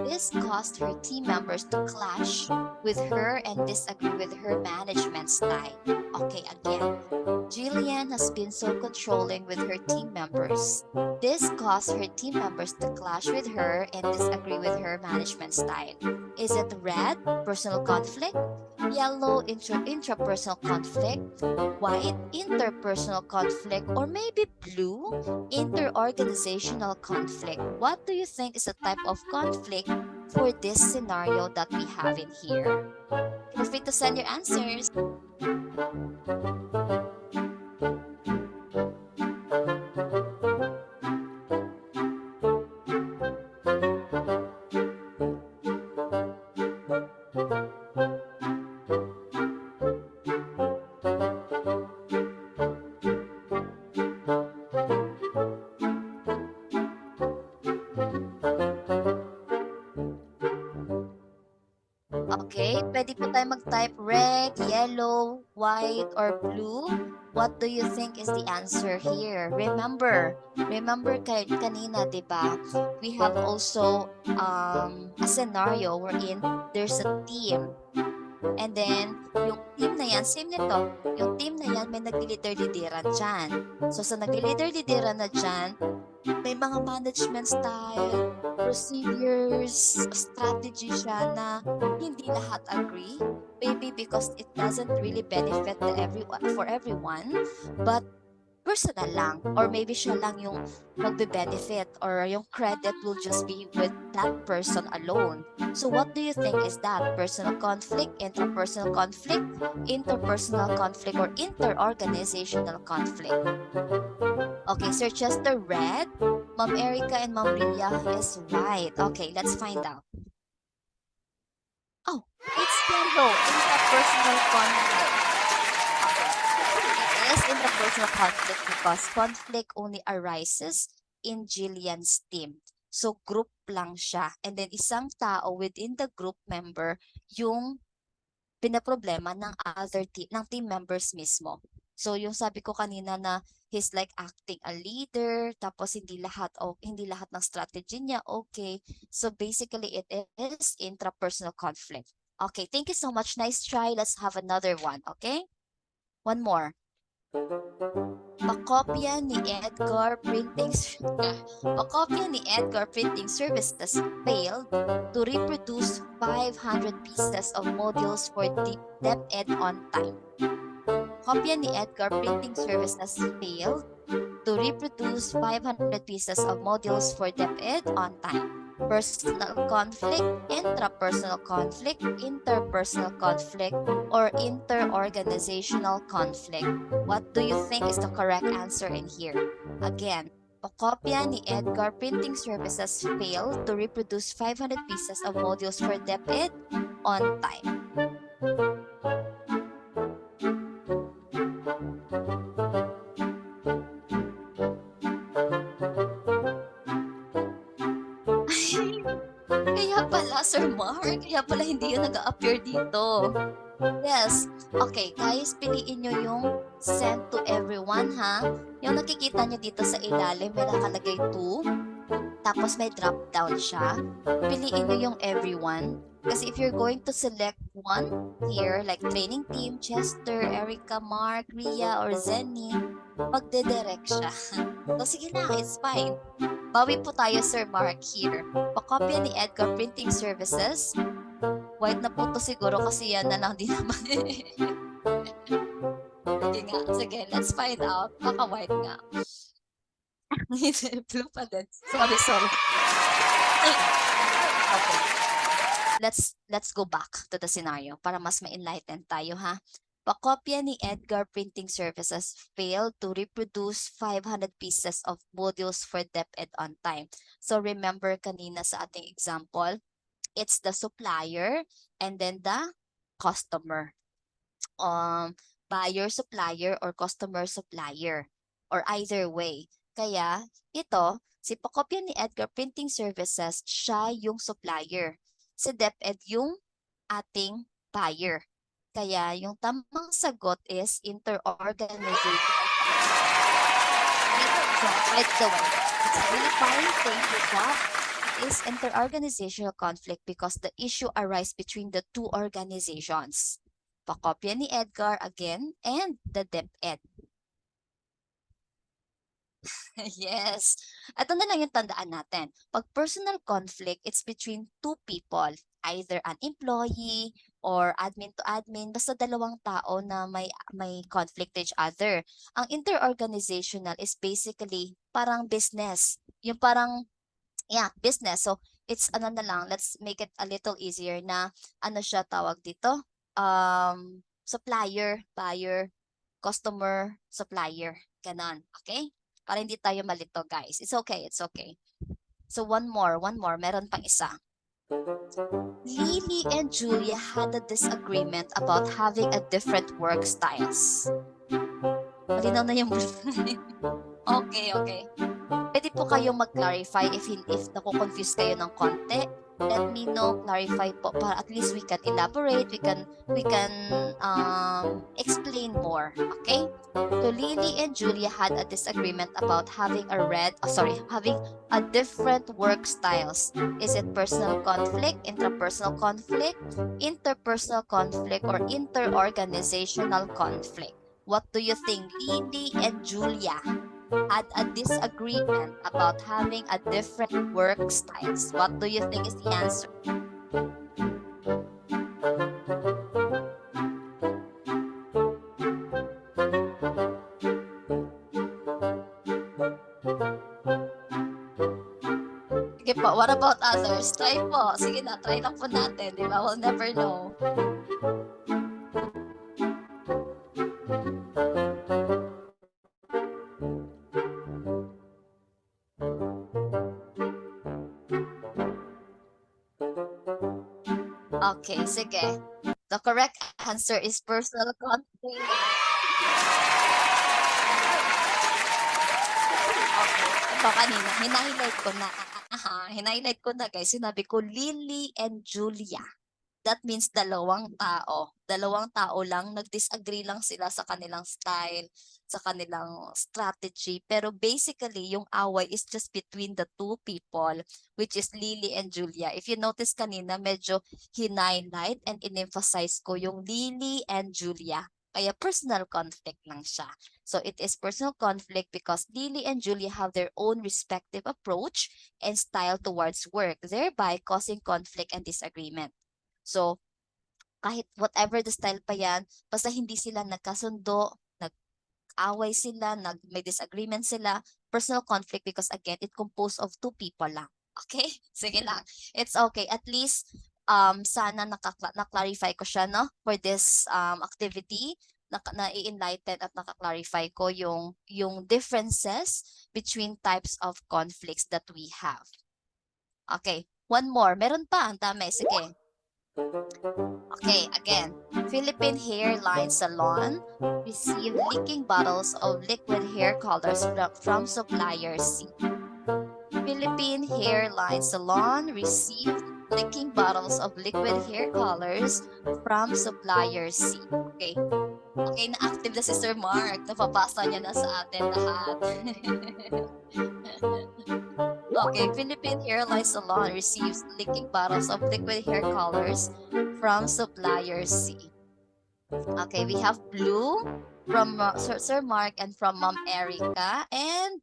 This caused her team members to clash with her and disagree with her management style. Okay, again. Jillian has been so controlling with her team members. This caused her team members to clash with her and disagree with her management style. Is it red, personal conflict? Yellow, intrapersonal conflict? White, interpersonal conflict? Or maybe blue, interorganizational conflict? What do you think is the type of conflict for this scenario that we have in here? Feel free to send your answers. Okay, pwede po tayo mag-type red, yellow, white, or blue. What do you think is the answer here? Remember kanina, diba? We have also a scenario wherein there's a team. And then, yung team na yan, same nito, yung team na yan may naglilider-lideran dyan. So sa naglilider-lideran na dyan, may mga management style, procedures, strategy siya na hindi lahat agree. Maybe because it doesn't really benefit for everyone, but personal lang. Or maybe siya lang yung magbe-benefit or yung credit will just be with that person alone. So what do you think is that? Personal conflict, intrapersonal conflict, interpersonal conflict, or interorganizational conflict? Okay, Sir Chester, red. Ma'am Erica and Ma'am Ria is white. Okay, let's find out. Oh, it's yellow. Interpersonal conflict. Okay. interpersonal conflict because conflict only arises in Jillian's team. So group lang siya. And then isang tao within the group member yung pinaproblema ng ng team members mismo. So yung sabi ko kanina na he's like acting a leader, tapos hindi lahat ng strategy niya okay. So basically it is intrapersonal conflict. Okay, thank you so much. Nice try. Let's have another one, okay? One more. Pakopya ni Edgar Printing Services failed to reproduce 500 pieces of modules for DepEd on time. Kopya ni Edgar Printing Services failed to reproduce 500 pieces of modules for DepEd on time. Personal conflict, intrapersonal conflict, interpersonal conflict, or interorganizational conflict. What do you think is the correct answer in here? Again, Pakopya ni Edgar Printing Services failed to reproduce 500 pieces of modules for DepEd on time. Kaya pala, Sir Mark, kaya pala hindi yun nag-appear dito. Yes. Okay, guys, piliin nyo yung send to everyone, ha? Yung nakikita nyo dito sa ilalim, may nakalagay to. Tapos may drop down siya. Piliin nyo yung everyone. Kasi if you're going to select one here, like training team, Chester, Erica, Mark, Ria, or Zenny, magdedirect siya. So sige na, it's fine. Bawi po tayo, Sir Mark, here. Pakopya ni Edgar Printing Services. White na po to siguro kasi yan na lang din naman. Sige nga, sige, let's find out. Baka white nga. Blue pa din. Sorry. Okay. Let's go back to the scenario para mas ma-enlighten tayo, ha? Pakopya ni Edgar Printing Services failed to reproduce 500 pieces of modules for DepEd on time. So remember kanina sa ating example, it's the supplier and then the customer. Buyer supplier or customer supplier or either way. Kaya ito, si Pakopya ni Edgar Printing Services, siya yung supplier. Si DepEd yung ating buyer. Kaya yung tamang sagot is interorganizational. By the way, it's really fine. Thank you, Doc. It is interorganizational conflict because the issue arises between the two organizations. Pakopya ni Edgar again and the DepEd. Yes. Ito na lang yung tandaan natin. Pag personal conflict, it's between two people. Either an employee or admin to admin. Basta dalawang tao na may conflict to each other. Ang interorganizational is basically parang business. Yung parang, yeah, business. So, it's ano na lang, let's make it a little easier na ano siya tawag dito? Supplier, buyer, customer, supplier. Ganon. Okay? Para hindi tayo malito, guys. It's okay, it's okay. So one more. Meron pang isa. Lily and Julia had a disagreement about having a different work styles. Malinaw na yung Okay. Pwede po kayong mag-clarify if naku-confuse kayo ng konti. Let me know, clarify po para at least we can elaborate, we can explain more, okay? So Lily and Julia had a disagreement about having a different work styles. Is it personal conflict, intrapersonal conflict, interpersonal conflict, or interorganizational conflict? What do you think, Lily and Julia had a disagreement about having a different work styles? What do you think is the answer? Sige po, what about others? Try po. Sige na, try lang po natin. Diba? We'll never know. Okay, sige. The correct answer is personal conflict. Ito kanina, hinighlight ko na guys, sinabi ko Lily and Julia. That means dalawang tao. Dalawang tao lang, nag-disagree lang sila sa kanilang style, sa kanilang strategy. Pero basically, yung away is just between the two people, which is Lily and Julia. If you notice kanina, medyo hinighlight and in-emphasize ko yung Lily and Julia. Kaya personal conflict lang siya. So it is personal conflict because Lily and Julia have their own respective approach and style towards work, thereby causing conflict and disagreement. So, kahit whatever the style pa yan, basta hindi sila nagkasundo, nag-away sila, may disagreement sila, personal conflict because again, it composed of two people lang. Okay? Sige lang. It's okay. At least, sana na-clarify ko siya, no? For this activity, na-enlighten at naka-clarify ko yung differences between types of conflicts that we have. Okay. One more. Meron pa. Ang dami. Sige. Okay, again, Philippine Hairline Salon received leaking bottles of liquid hair colors from supplier C. Philippine Hairline Salon received leaking bottles of liquid hair colors from supplier C. Okay. Okay, na-active na si Sir Mark. Napapasa niya na sa atin lahat. Okay, Philippine Hairline Salon receives leaking bottles of liquid hair colors from supplier C. Okay, we have blue from Sir Mark and from Mom Erica. And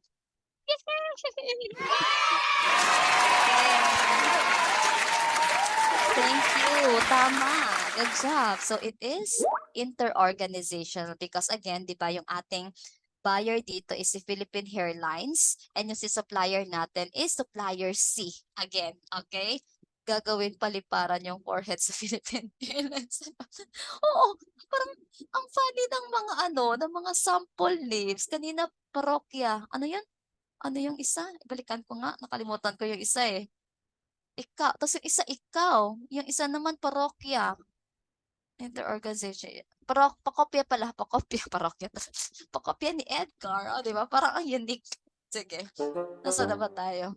thank you. Tama. Good job. So it is inter-organizational because again, di ba yung ating buyer dito is si Philippine Hairlines and yung si supplier natin is supplier C. Again, okay? Gagawin paliparan yung forehead sa Philippine Airlines. Oo, parang ang funny ng mga ng mga sample names. Kanina, parokya. Ano yan? Ano yung isa? Balikan ko nga. Nakalimutan ko yung isa eh. Ikaw. Tapos yung isa, ikaw. Yung isa naman, parokya. Inter-organization. Pakopya pala. Pakopya. Parokya. Pakopya ni Edgar. O, diba? Parang ang unique. Sige. Nasaan na ba tayo?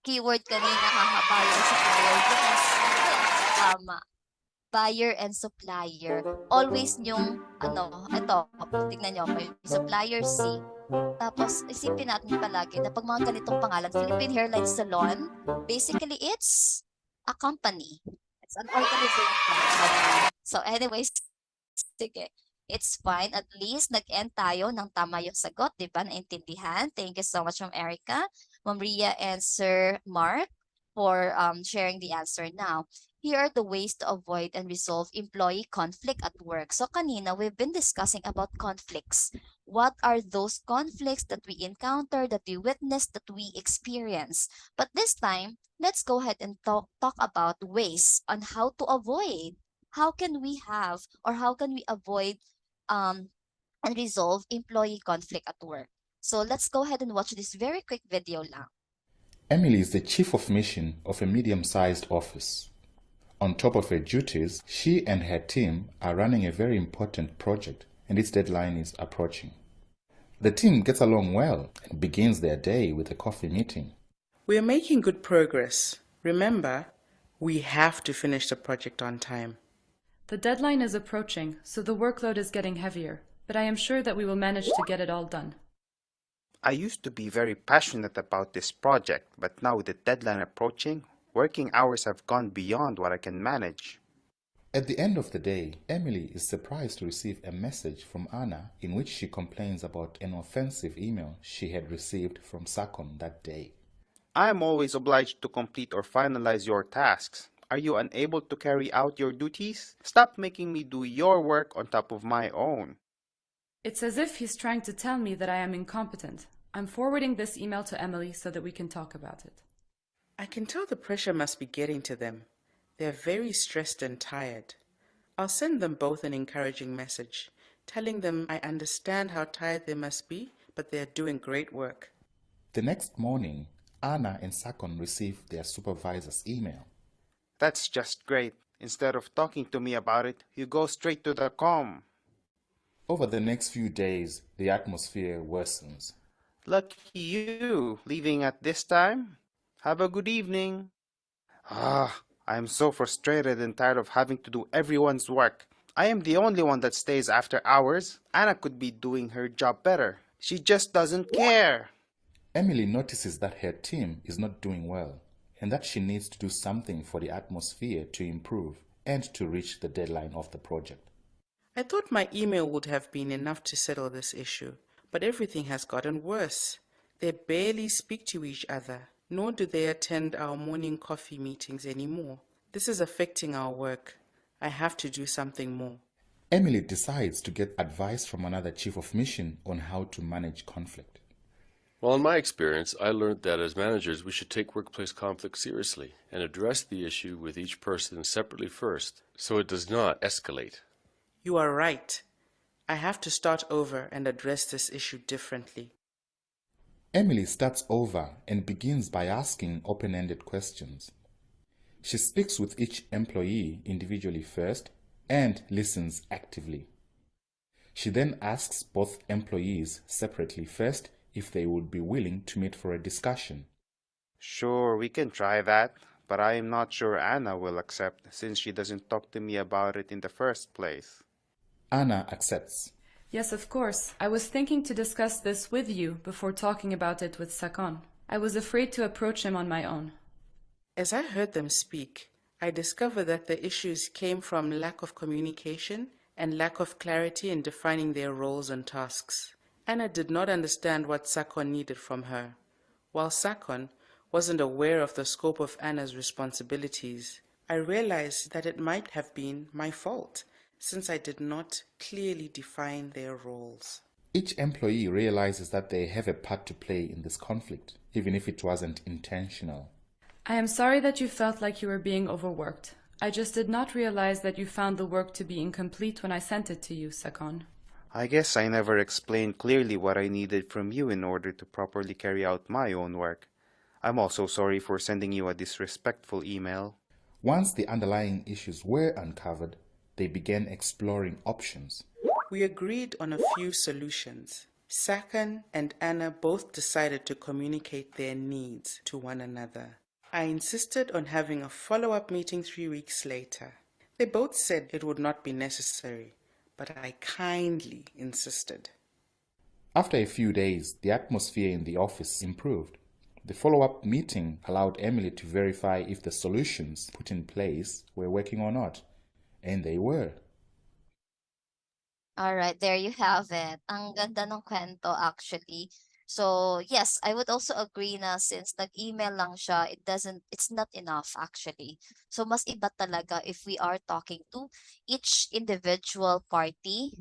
Keyword kanina, buyer, supplier. Yes. Tama. Buyer and supplier. Always yung, ito, tignan nyo, may supplier C. Tapos, isipin natin palagi na pag mga ganitong pangalan, Philippine Hairline Salon, basically, it's a company. It's an organization. So, anyways, sige. It's fine. At least, nag-end tayo ng tama yung sagot, di ba? Naintindihan. Thank you so much, Ma'am Erica, Ma'am Ria, and Sir Mark for sharing the answer now. Here are the ways to avoid and resolve employee conflict at work. So kanina, we've been discussing about conflicts. What are those conflicts that we encounter, that we witness, that we experience? But this time, let's go ahead and talk about ways on how to avoid. How can we have or how can we avoid and resolve employee conflict at work? So let's go ahead and watch this very quick video lang. Emily is the chief of mission of a medium-sized office. On top of her duties, she and her team are running a very important project and its deadline is approaching. The team gets along well and begins their day with a coffee meeting. We are making good progress. Remember, we have to finish the project on time. The deadline is approaching, so the workload is getting heavier, but I am sure that we will manage to get it all done. I used to be very passionate about this project, but now with the deadline approaching, working hours have gone beyond what I can manage. At the end of the day, Emily is surprised to receive a message from Anna in which she complains about an offensive email she had received from SACOM that day. I am always obliged to complete or finalize your tasks. Are you unable to carry out your duties? Stop making me do your work on top of my own. It's as if he's trying to tell me that I am incompetent. I'm forwarding this email to Emily so that we can talk about it. I can tell the pressure must be getting to them. They're very stressed and tired. I'll send them both an encouraging message, telling them I understand how tired they must be, but they're doing great work. The next morning, Anna and Sakon received their supervisor's email. That's just great. Instead of talking to me about it, you go straight to the com. Over the next few days, the atmosphere worsens. Lucky you, leaving at this time? Have a good evening. I am so frustrated and tired of having to do everyone's work. I am the only one that stays after hours. Anna could be doing her job better. She just doesn't care. Emily notices that her team is not doing well and that she needs to do something for the atmosphere to improve and to reach the deadline of the project. I thought my email would have been enough to settle this issue, but everything has gotten worse. They barely speak to each other, nor do they attend our morning coffee meetings anymore. This is affecting our work. I have to do something more. Emily decides to get advice from another chief of mission on how to manage conflict. Well, in my experience, I learned that as managers, we should take workplace conflict seriously and address the issue with each person separately first, so it does not escalate. You are right. I have to start over and address this issue differently. Emily starts over and begins by asking open-ended questions. She speaks with each employee individually first and listens actively. She then asks both employees separately first if they would be willing to meet for a discussion. Sure, we can try that, but I am not sure Anna will accept since she doesn't talk to me about it in the first place. Anna accepts. Yes, of course. I was thinking to discuss this with you before talking about it with Sakon. I was afraid to approach him on my own. As I heard them speak, I discovered that the issues came from lack of communication and lack of clarity in defining their roles and tasks. Anna did not understand what Sakon needed from her, while Sakon wasn't aware of the scope of Anna's responsibilities. I realized that it might have been my fault, since I did not clearly define their roles. Each employee realizes that they have a part to play in this conflict, even if it wasn't intentional. I am sorry that you felt like you were being overworked. I just did not realize that you found the work to be incomplete when I sent it to you, Sakon. I guess I never explained clearly what I needed from you in order to properly carry out my own work. I'm also sorry for sending you a disrespectful email. Once the underlying issues were uncovered, they began exploring options. We agreed on a few solutions. Sakon and Anna both decided to communicate their needs to one another. I insisted on having a follow-up meeting 3 weeks later. They both said it would not be necessary, but I kindly insisted. After a few days, the atmosphere in the office improved. The follow-up meeting allowed Emily to verify if the solutions put in place were working or not, and they were. All right, there you have it. Ang ganda ng kwento actually. So, yes, I would also agree na since nag-email lang siya, it's not enough actually. So, mas iba talaga if we are talking to each individual party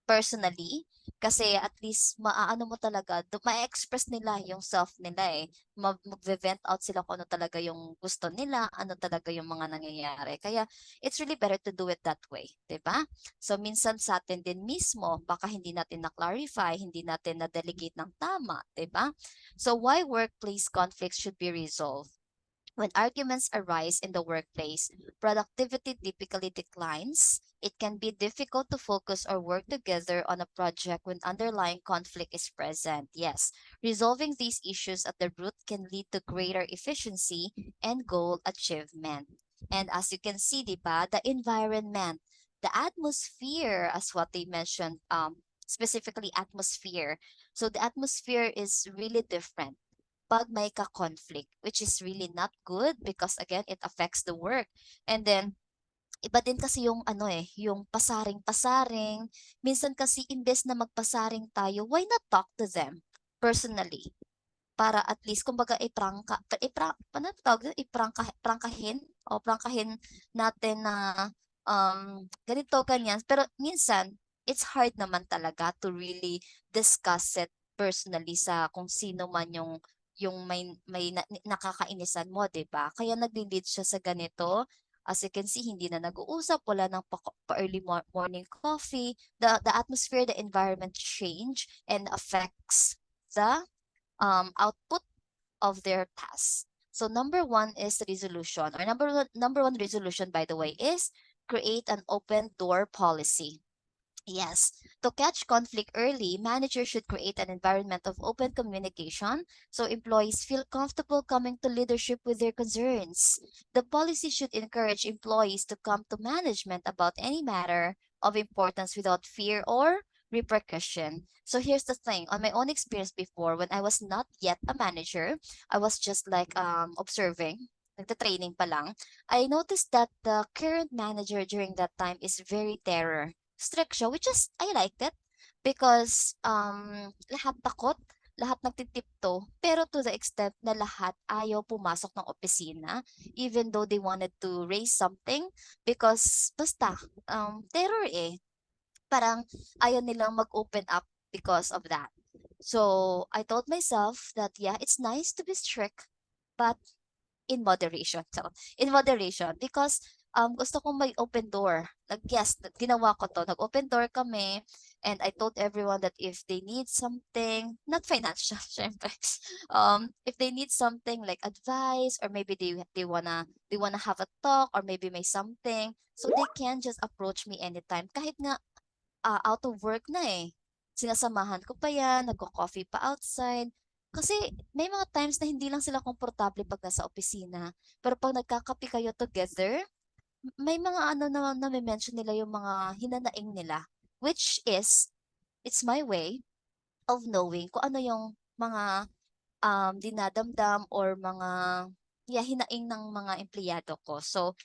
personally, kasi at least maaano mo talaga, ma-express nila yung self nila eh. Mag-vent out sila kung ano talaga yung gusto nila, ano talaga yung mga nangyayari. Kaya it's really better to do it that way, 'di ba? So minsan sa atin din mismo, baka hindi natin na-clarify, hindi natin na-delegate ng tama, 'di ba? So why workplace conflicts should be resolved? When arguments arise in the workplace, productivity typically declines. It can be difficult to focus or work together on a project when underlying conflict is present. Yes, resolving these issues at the root can lead to greater efficiency and goal achievement. And as you can see, diba, the environment, the atmosphere, as what they mentioned, specifically atmosphere. So the atmosphere is really different pag may ka-conflict, which is really not good because again, it affects the work. And then, iba din kasi yung ano yung pasaring-pasaring. Minsan kasi imbes na magpasaring tayo, why not talk to them personally? Para at least, kumbaga, prangkahin natin na ganito, ganyan. Pero minsan, it's hard naman talaga to really discuss it personally sa kung sino man yung nakakainisan mo, 'di ba? Kaya nagli-lead siya sa ganito. As you can see, hindi na nag-uusap, wala nang pa-early morning coffee. The atmosphere, the environment change and affects the output of their tasks. So number one is the resolution. Or number one resolution, by the way, is create an open door policy. Yes, to catch conflict early, managers should create an environment of open communication so employees feel comfortable coming to leadership with their concerns. The policy should encourage employees to come to management about any matter of importance without fear or repercussion. So here's the thing, on my own experience before, when I was not yet a manager, I was just like observing, nagta-training pa lang. I noticed that the current manager during that time is very terror strict siya, which is, I liked it because lahat takot, lahat nagtitipto, pero to the extent na lahat ayaw pumasok ng opisina, even though they wanted to raise something, because basta, terror eh. Parang ayaw nilang mag-open up because of that. So, I told myself that, yeah, it's nice to be strict, but in moderation. So, in moderation because gusto kong may open door. Yes, ginawa ko to. Nag-open door kami and I told everyone that if they need something, not financial, syempre. If they need something like advice or maybe they wanna have a talk or maybe may something, so they can just approach me anytime. Kahit nga out of work na eh. Sinasamahan ko pa yan, nagko-coffee pa outside. Kasi may mga times na hindi lang sila komportable pag nasa opisina. Pero pag nagkakape kayo together, may mga ano na mention nila yung mga hinanaing nila. Which is, it's my way of knowing kung ano yung mga dinadamdam or mga hinaing ng mga empleyado ko. So,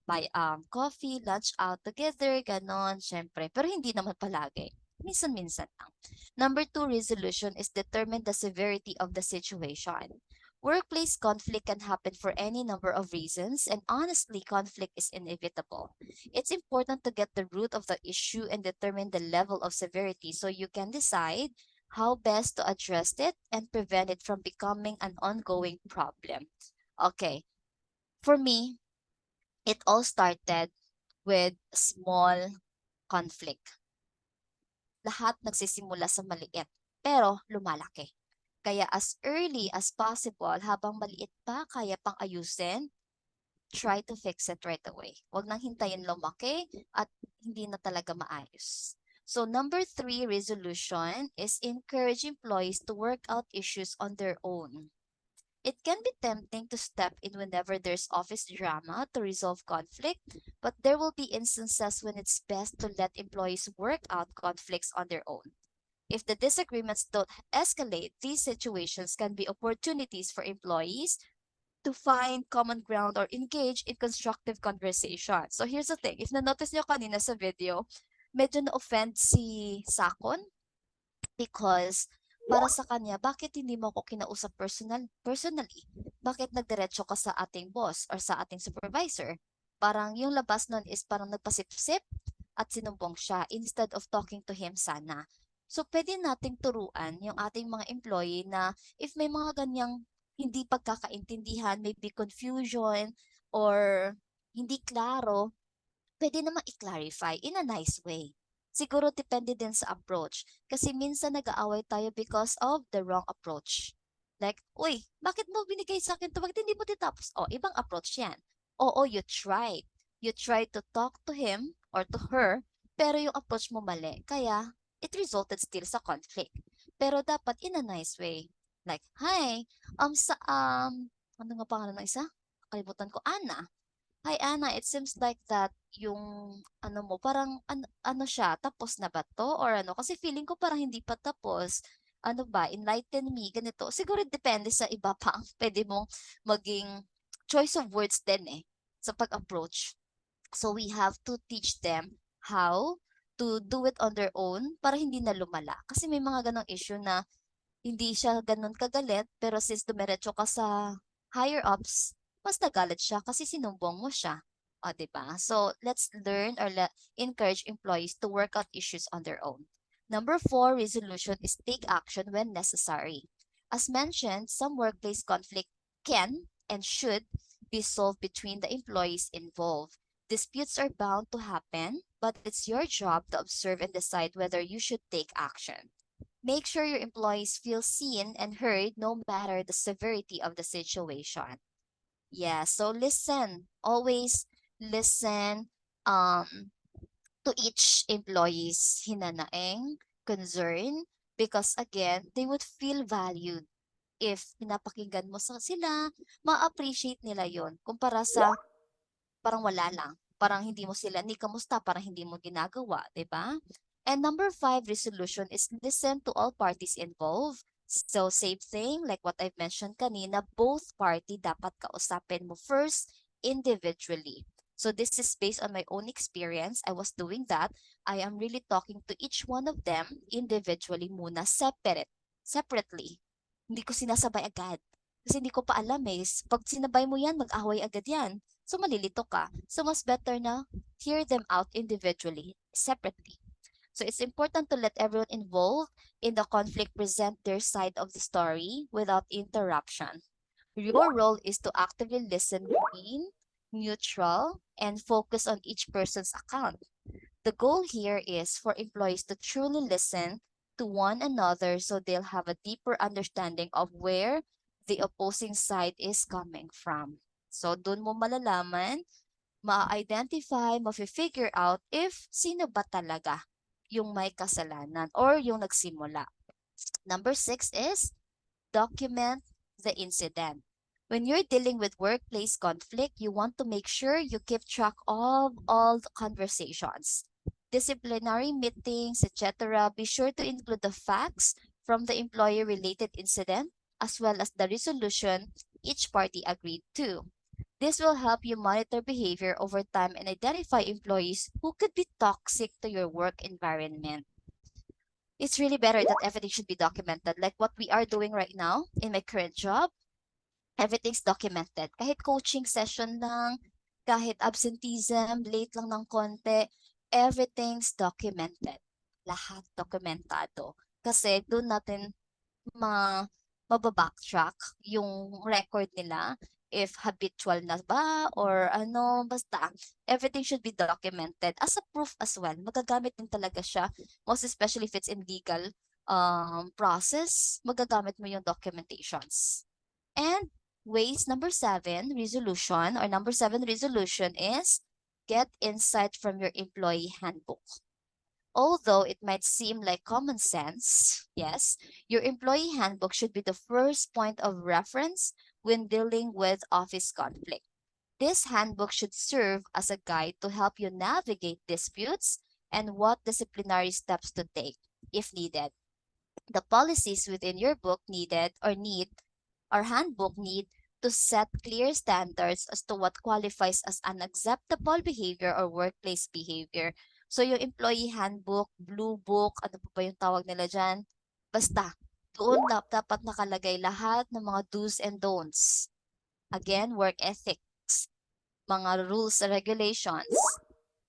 buy coffee, lunch out together, ganon, syempre. Pero hindi naman palagi. Minsan-minsan lang. Number 2 resolution is determine the severity of the situation. Workplace conflict can happen for any number of reasons, and honestly, conflict is inevitable. It's important to get the root of the issue and determine the level of severity so you can decide how best to address it and prevent it from becoming an ongoing problem. Okay, for me, it all started with small conflict. Lahat nagsisimula sa maliit, pero lumalaki. Kaya as early as possible, habang maliit pa, kaya pang ayusin, try to fix it right away. Huwag nang hintayin lumaki at hindi na talaga maayos. So number 3 resolution is encourage employees to work out issues on their own. It can be tempting to step in whenever there's office drama to resolve conflict, but there will be instances when it's best to let employees work out conflicts on their own. If the disagreements don't escalate, these situations can be opportunities for employees to find common ground or engage in constructive conversation. So here's the thing, if na-notice nyo kanina sa video, medyo na-offend si Sakon because para sa kanya, bakit hindi mo ako kinausap personally? Bakit nagdiretso ka sa ating boss or sa ating supervisor? Parang yung labas nun is parang nagpasip-sip at sinumbong siya instead of talking to him sana. So pwede nating turuan yung ating mga employee na if may mga ganyang hindi pagkakaintindihan, maybe confusion or hindi klaro, pwede naman i-clarify in a nice way. Siguro depende din sa approach. Kasi minsan nag-aaway tayo because of the wrong approach. Like, uy, bakit mo binigay sa akin to? Bakit hindi mo tinapos? Oh, ibang approach yan. Oo, you tried. You tried to talk to him or to her, pero yung approach mo mali. Kaya, it resulted still sa conflict. Pero dapat in a nice way. Like, hi, ano nga pangalan ng isa? Kalimutan ko, Ana. Hi Anna, it seems like that yung ano mo parang ano siya, tapos na ba to or ano? Kasi feeling ko parang hindi pa tapos. Ano ba? Enlighten me, ganito. Siguro depende sa iba pa ang pwede mong maging choice of words din eh sa pag-approach. So we have to teach them how to do it on their own para hindi na lumala. Kasi may mga ganong issue na hindi siya ganun kagalit pero since dumiretso ka sa higher ups, mas nagalit siya kasi sinumbong mo siya. O, diba? So, let's learn or encourage employees to work out issues on their own. Number 4 resolution is take action when necessary. As mentioned, some workplace conflict can and should be solved between the employees involved. Disputes are bound to happen, but it's your job to observe and decide whether you should take action. Make sure your employees feel seen and heard no matter the severity of the situation. Yeah, so listen. Always listen. to each employee's hinanaing, concern, because again, they would feel valued. If pinapakinggan mo sila, ma-appreciate nila yon kumpara sa parang wala lang. Parang hindi mo sila ni kamusta, parang hindi mo ginagawa, 'di ba? And number 5 resolution is listen to all parties involved. So same thing like what I've mentioned kanina, both party dapat kausapin mo first individually. So this is based on my own experience. I was doing that. I am really talking to each one of them individually muna, separately. Hindi ko sinasabay agad. Kasi hindi ko pa alam eh. Pag sinabay mo yan, mag-away agad yan. So malilito ka. So mas better na hear them out individually, separately. So it's important to let everyone involved in the conflict present their side of the story without interruption. Your role is to actively listen, being neutral, and focus on each person's account. The goal here is for employees to truly listen to one another so they'll have a deeper understanding of where the opposing side is coming from. So dun mo malalaman, ma-identify, ma-figure out if sino ba talaga yung may kasalanan or yung nagsimula. Number 6 is document the incident. When you're dealing with workplace conflict, you want to make sure you keep track of all the conversations, disciplinary meetings, etc. Be sure to include the facts from the employee-related incident as well as the resolution each party agreed to. This will help you monitor behavior over time and identify employees who could be toxic to your work environment. It's really better that everything should be documented. Like what we are doing right now in my current job, everything's documented. Kahit coaching session lang, kahit absenteeism, late lang ng konti, everything's documented. Lahat dokumentado. Kasi doon natin mababacktrack yung record nila if habitual na ba or ano, basta everything should be documented as a proof as well. Magagamit din talaga siya, most especially if it's in legal process, magagamit mo yung documentations. And ways number 7 resolution or number 7 resolution is get insight from your employee handbook. Although it might seem like common sense, yes, your employee handbook should be the first point of reference when dealing with office conflict. This handbook should serve as a guide to help you navigate disputes and what disciplinary steps to take if needed. The policies within your book or handbook need to set clear standards as to what qualifies as unacceptable behavior or workplace behavior. So yung employee handbook, blue book, ano pa ba yung tawag nila dyan? Basta, doon dapat nakalagay lahat ng mga do's and don'ts. Again, work ethics, mga rules and regulations,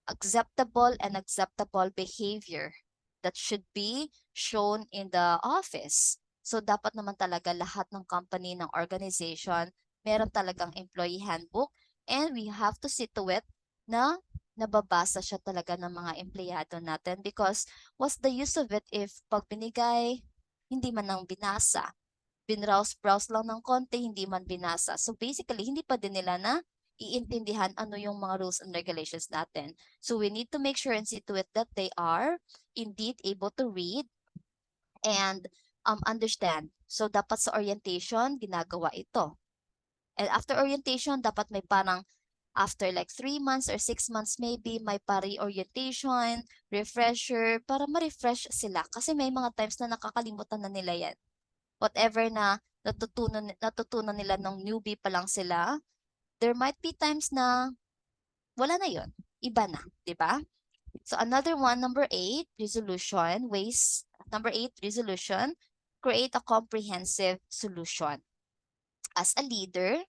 acceptable and unacceptable behavior that should be shown in the office. So dapat naman talaga lahat ng company, ng organization, meron talagang employee handbook and we have to see to it na nababasa siya talaga ng mga empleyado natin because what's the use of it if pag binigay, hindi man nang binasa. Binrowse-browse lang ng konti, hindi man binasa. So basically, hindi pa din nila na iintindihan ano yung mga rules and regulations natin. So we need to make sure and see to it that they are indeed able to read and understand. So dapat sa orientation, ginagawa ito. And after orientation, dapat may parang after like 3 months or 6 months maybe, may pa-orientation, refresher, para ma-refresh sila. Kasi may mga times na nakakalimutan na nila yan. Whatever na natutunan nila nung newbie pa lang sila, there might be times na wala na yon, iba na, di ba? So another one, number 8, resolution, create a comprehensive solution. As a leader,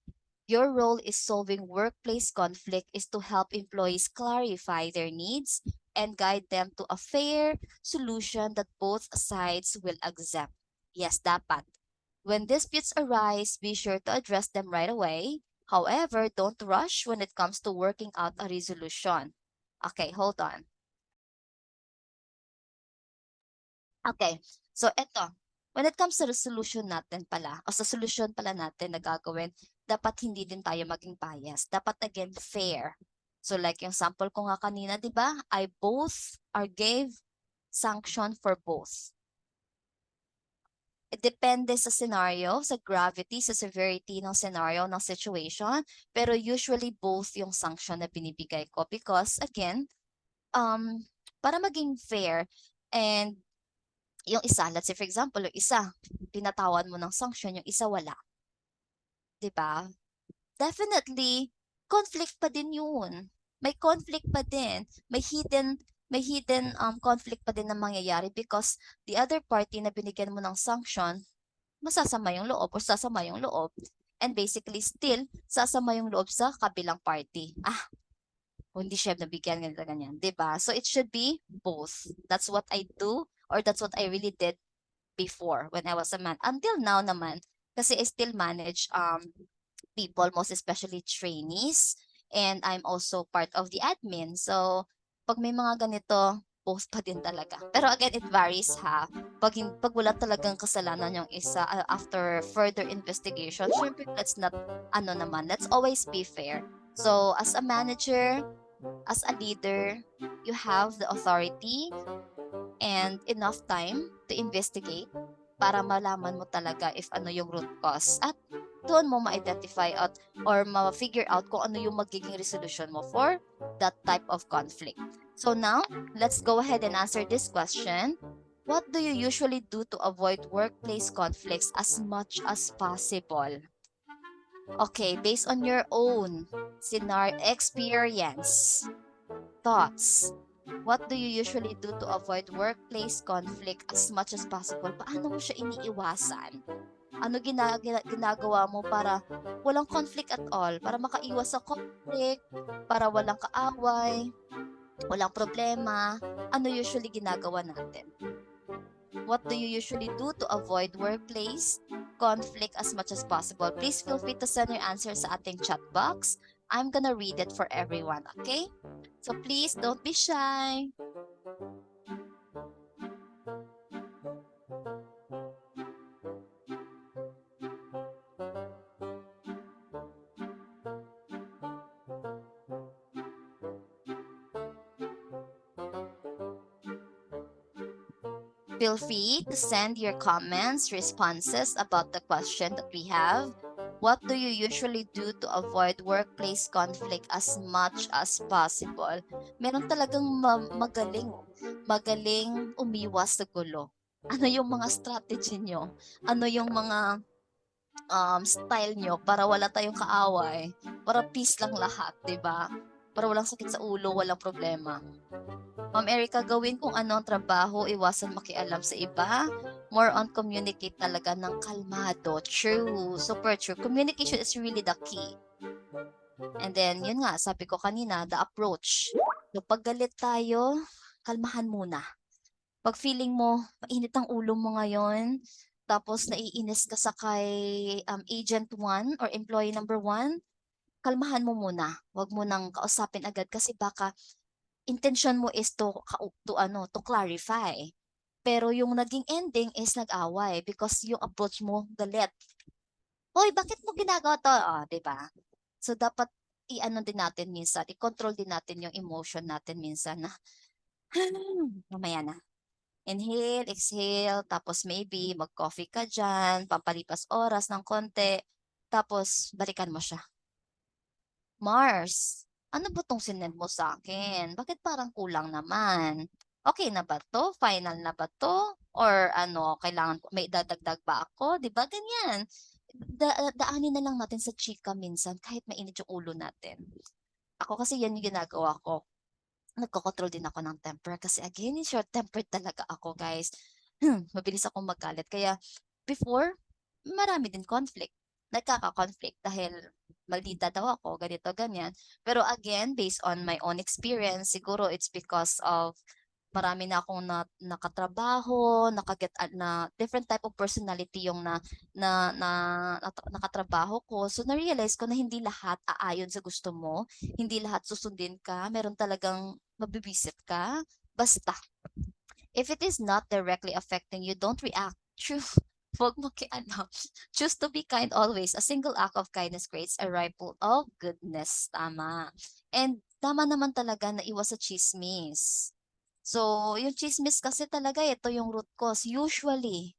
your role is solving workplace conflict is to help employees clarify their needs and guide them to a fair solution that both sides will accept. Yes, dapat. When disputes arise, be sure to address them right away. However, don't rush when it comes to working out a resolution. Okay, hold on. Okay, so eto. When it comes to resolution natin pala, o sa solution pala natin na gagawin, dapat hindi din tayo maging bias. Dapat again, fair. So like yung sample ko nga kanina, di ba? I both or gave sanction for both. It depende sa scenario, sa gravity, sa severity ng scenario, ng situation. Pero usually both yung sanction na binibigay ko because again, para maging fair and yung isa, let's say for example, yung isa, pinatawan mo ng sanction, yung isa wala. 'Di ba? Definitely, conflict pa din yun. May conflict pa din. May hidden conflict pa din na mangyayari because the other party na binigyan mo ng sanction, masasama yung loob or sasama yung loob. And basically still, sasama yung loob sa kabilang party. Hindi siya nabigyan ganito ganyan, 'di ba? So it should be both. That's what I do or that's what I really did before when I was a man. Until now naman, kasi I still manage people, most especially trainees, and I'm also part of the admin. So pag may mga ganito, both pa din talaga. Pero again, it varies ha. Pag wala talagang kasalanan yung isa after further investigation, syempre let's always be fair. So as a manager, as a leader, you have the authority and enough time to investigate para malaman mo talaga if ano yung root cause at doon mo ma-identify out or ma-figure out kung ano yung magiging resolution mo for that type of conflict. So now, let's go ahead and answer this question. What do you usually do to avoid workplace conflicts as much as possible? Okay, based on your own scenario experience, thoughts, what do you usually do to avoid workplace conflict as much as possible? Paano mo siya iniiwasan? Ano ginagawa mo para walang conflict at all? Para makaiwas sa conflict, para walang kaaway, walang problema. Ano usually ginagawa natin? What do you usually do to avoid workplace conflict as much as possible? Please feel free to send your answers sa ating chat box. I'm gonna read it for everyone, okay? So please don't be shy. Feel free to send your comments, responses about the question that we have. What do you usually do to avoid workplace conflict as much as possible? Meron talagang magaling umiwas sa gulo. Ano yung mga strategy nyo? Ano yung mga style nyo para wala tayong kaaway? Para peace lang lahat, 'di ba? Para walang sakit sa ulo, walang problema. Ma'am Erica, gawin kung ano ang trabaho, iwasan makialam sa iba. More on communicate talaga ng kalmado. True, super true. Communication is really the key. And then, yun nga, sabi ko kanina, the approach. So, pag galit tayo, kalmahan muna. Pag feeling mo, mainit ang ulo mo ngayon, tapos naiinis ka sa kay agent 1 or employee number 1, kalmahan mo muna. Huwag mo nang kausapin agad kasi baka intention mo is to clarify. Pero yung naging ending is nag-away because yung approach mo galit. Hoy, bakit mo ginagawa to? 'Di ba? So dapat din natin minsan, i-control din natin yung emotion natin minsan na mamaya na. Inhale, exhale, tapos maybe mag-coffee ka dyan, pampalipas oras ng konti, tapos balikan mo siya. Mars, ano ba tong sinend mo sa akin? Bakit parang kulang naman? Okay na ba to? Final na ba to? Or kailangan may dadagdag ba ako? 'Di ba ganyan? Daanin na lang natin sa chika minsan kahit mainit yung ulo natin. Ako kasi yan yung ginagawa ko. Nagko-control din ako ng temper kasi again, short-tempered talaga ako, guys. Mabilis akong magalit. Kaya before, marami din conflict. Nagkaka-conflict dahil maldita daw ako, ganito, ganyan. Pero again, based on my own experience, siguro it's because of marami na akong nakatrabaho, nakaget na different type of personality yung nakatrabaho ko. So na-realize ko na hindi lahat aayon sa gusto mo, hindi lahat susundin ka, meron talagang mabibisit ka. Basta if it is not directly affecting you, don't react. True. Huwag makialam. Choose to be kind always. A single act of kindness creates a ripple of goodness. Tama. And tama naman talaga na iwas sa chismis. So, yung chismis kasi talaga, ito yung root cause. Usually,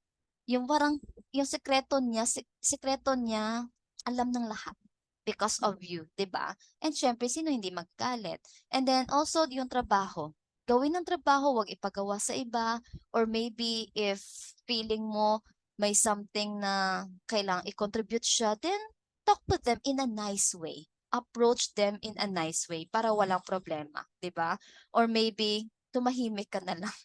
yung parang, yung sekreto niya, alam ng lahat because of you, 'di ba? And syempre, sino hindi magagalit? And then also, yung trabaho. Gawin ng trabaho, wag ipagawa sa iba, or maybe if feeling mo may something na kailangang i-contribute siya, then talk to them in a nice way. Approach them in a nice way para walang problema, 'di ba? Or maybe tumahimik ka na lang.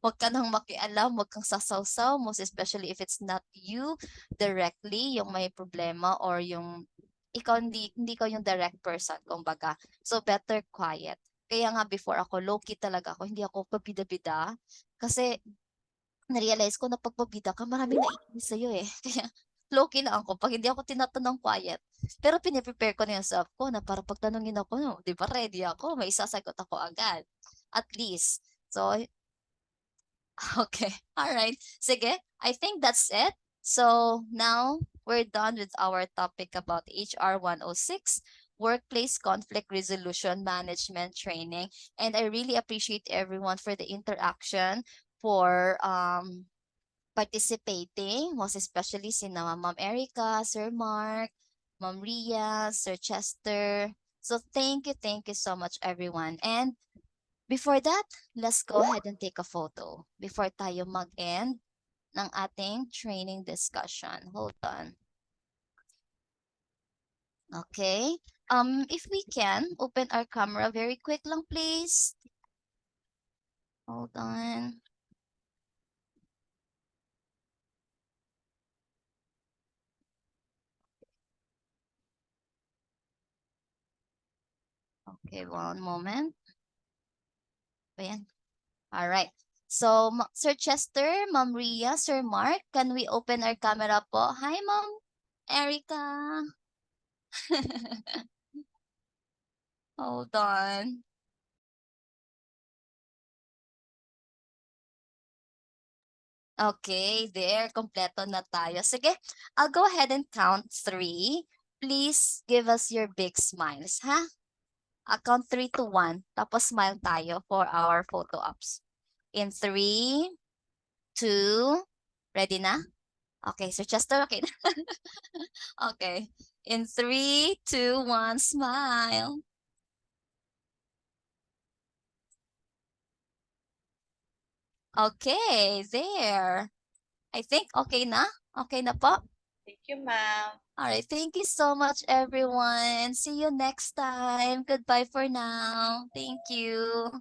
Huwag ka nang makialam, huwag kang sasawsaw, most especially if it's not you directly yung may problema or yung ikaw hindi ka yung direct person, kumbaga. So better quiet. Kaya nga before ako, low-key talaga ako, hindi ako pabida-bida. Kasi na-realize ko na pag pabida ka, maraming naiinis sa'yo eh. Kaya low-key lang ako pag hindi ako tinatanong quiet. Pero piniprepare ko na yung self ko na para pag tanungin ako, no, di ba ready ako, may isasagot ako agad. At least. So, okay. All right. Sige. I think that's it. So now we're done with our topic about HR 106, Workplace Conflict Resolution Management Training. And I really appreciate everyone for the interaction, for participating, most especially si Ma'am Erica, Sir Mark, Ma'am Ria, Sir Chester. So thank you so much everyone. And before that, let's go ahead and take a photo before tayo mag-end ng ating training discussion. Hold on. Okay. If we can, open our camera very quick lang, please. Hold on. Okay, one moment. Ayan. All right. So, Sir Chester, Ma'am Ria, Sir Mark, can we open our camera po? Hi, Ma'am Erica. Hold on. Okay, there. Kompleto na tayo. Sige, I'll go ahead and count 3. Please give us your big smiles, ha? I'll count 3 to 1. Tapos smile tayo for our photo ops. In 3, 2, ready na? Okay, Sir Chester, okay. Okay. In 3, 2, 1, smile. Okay, there. I think okay na? Okay na po? Thank you, ma'am. All right, thank you so much, everyone. See you next time. Goodbye for now. Thank you.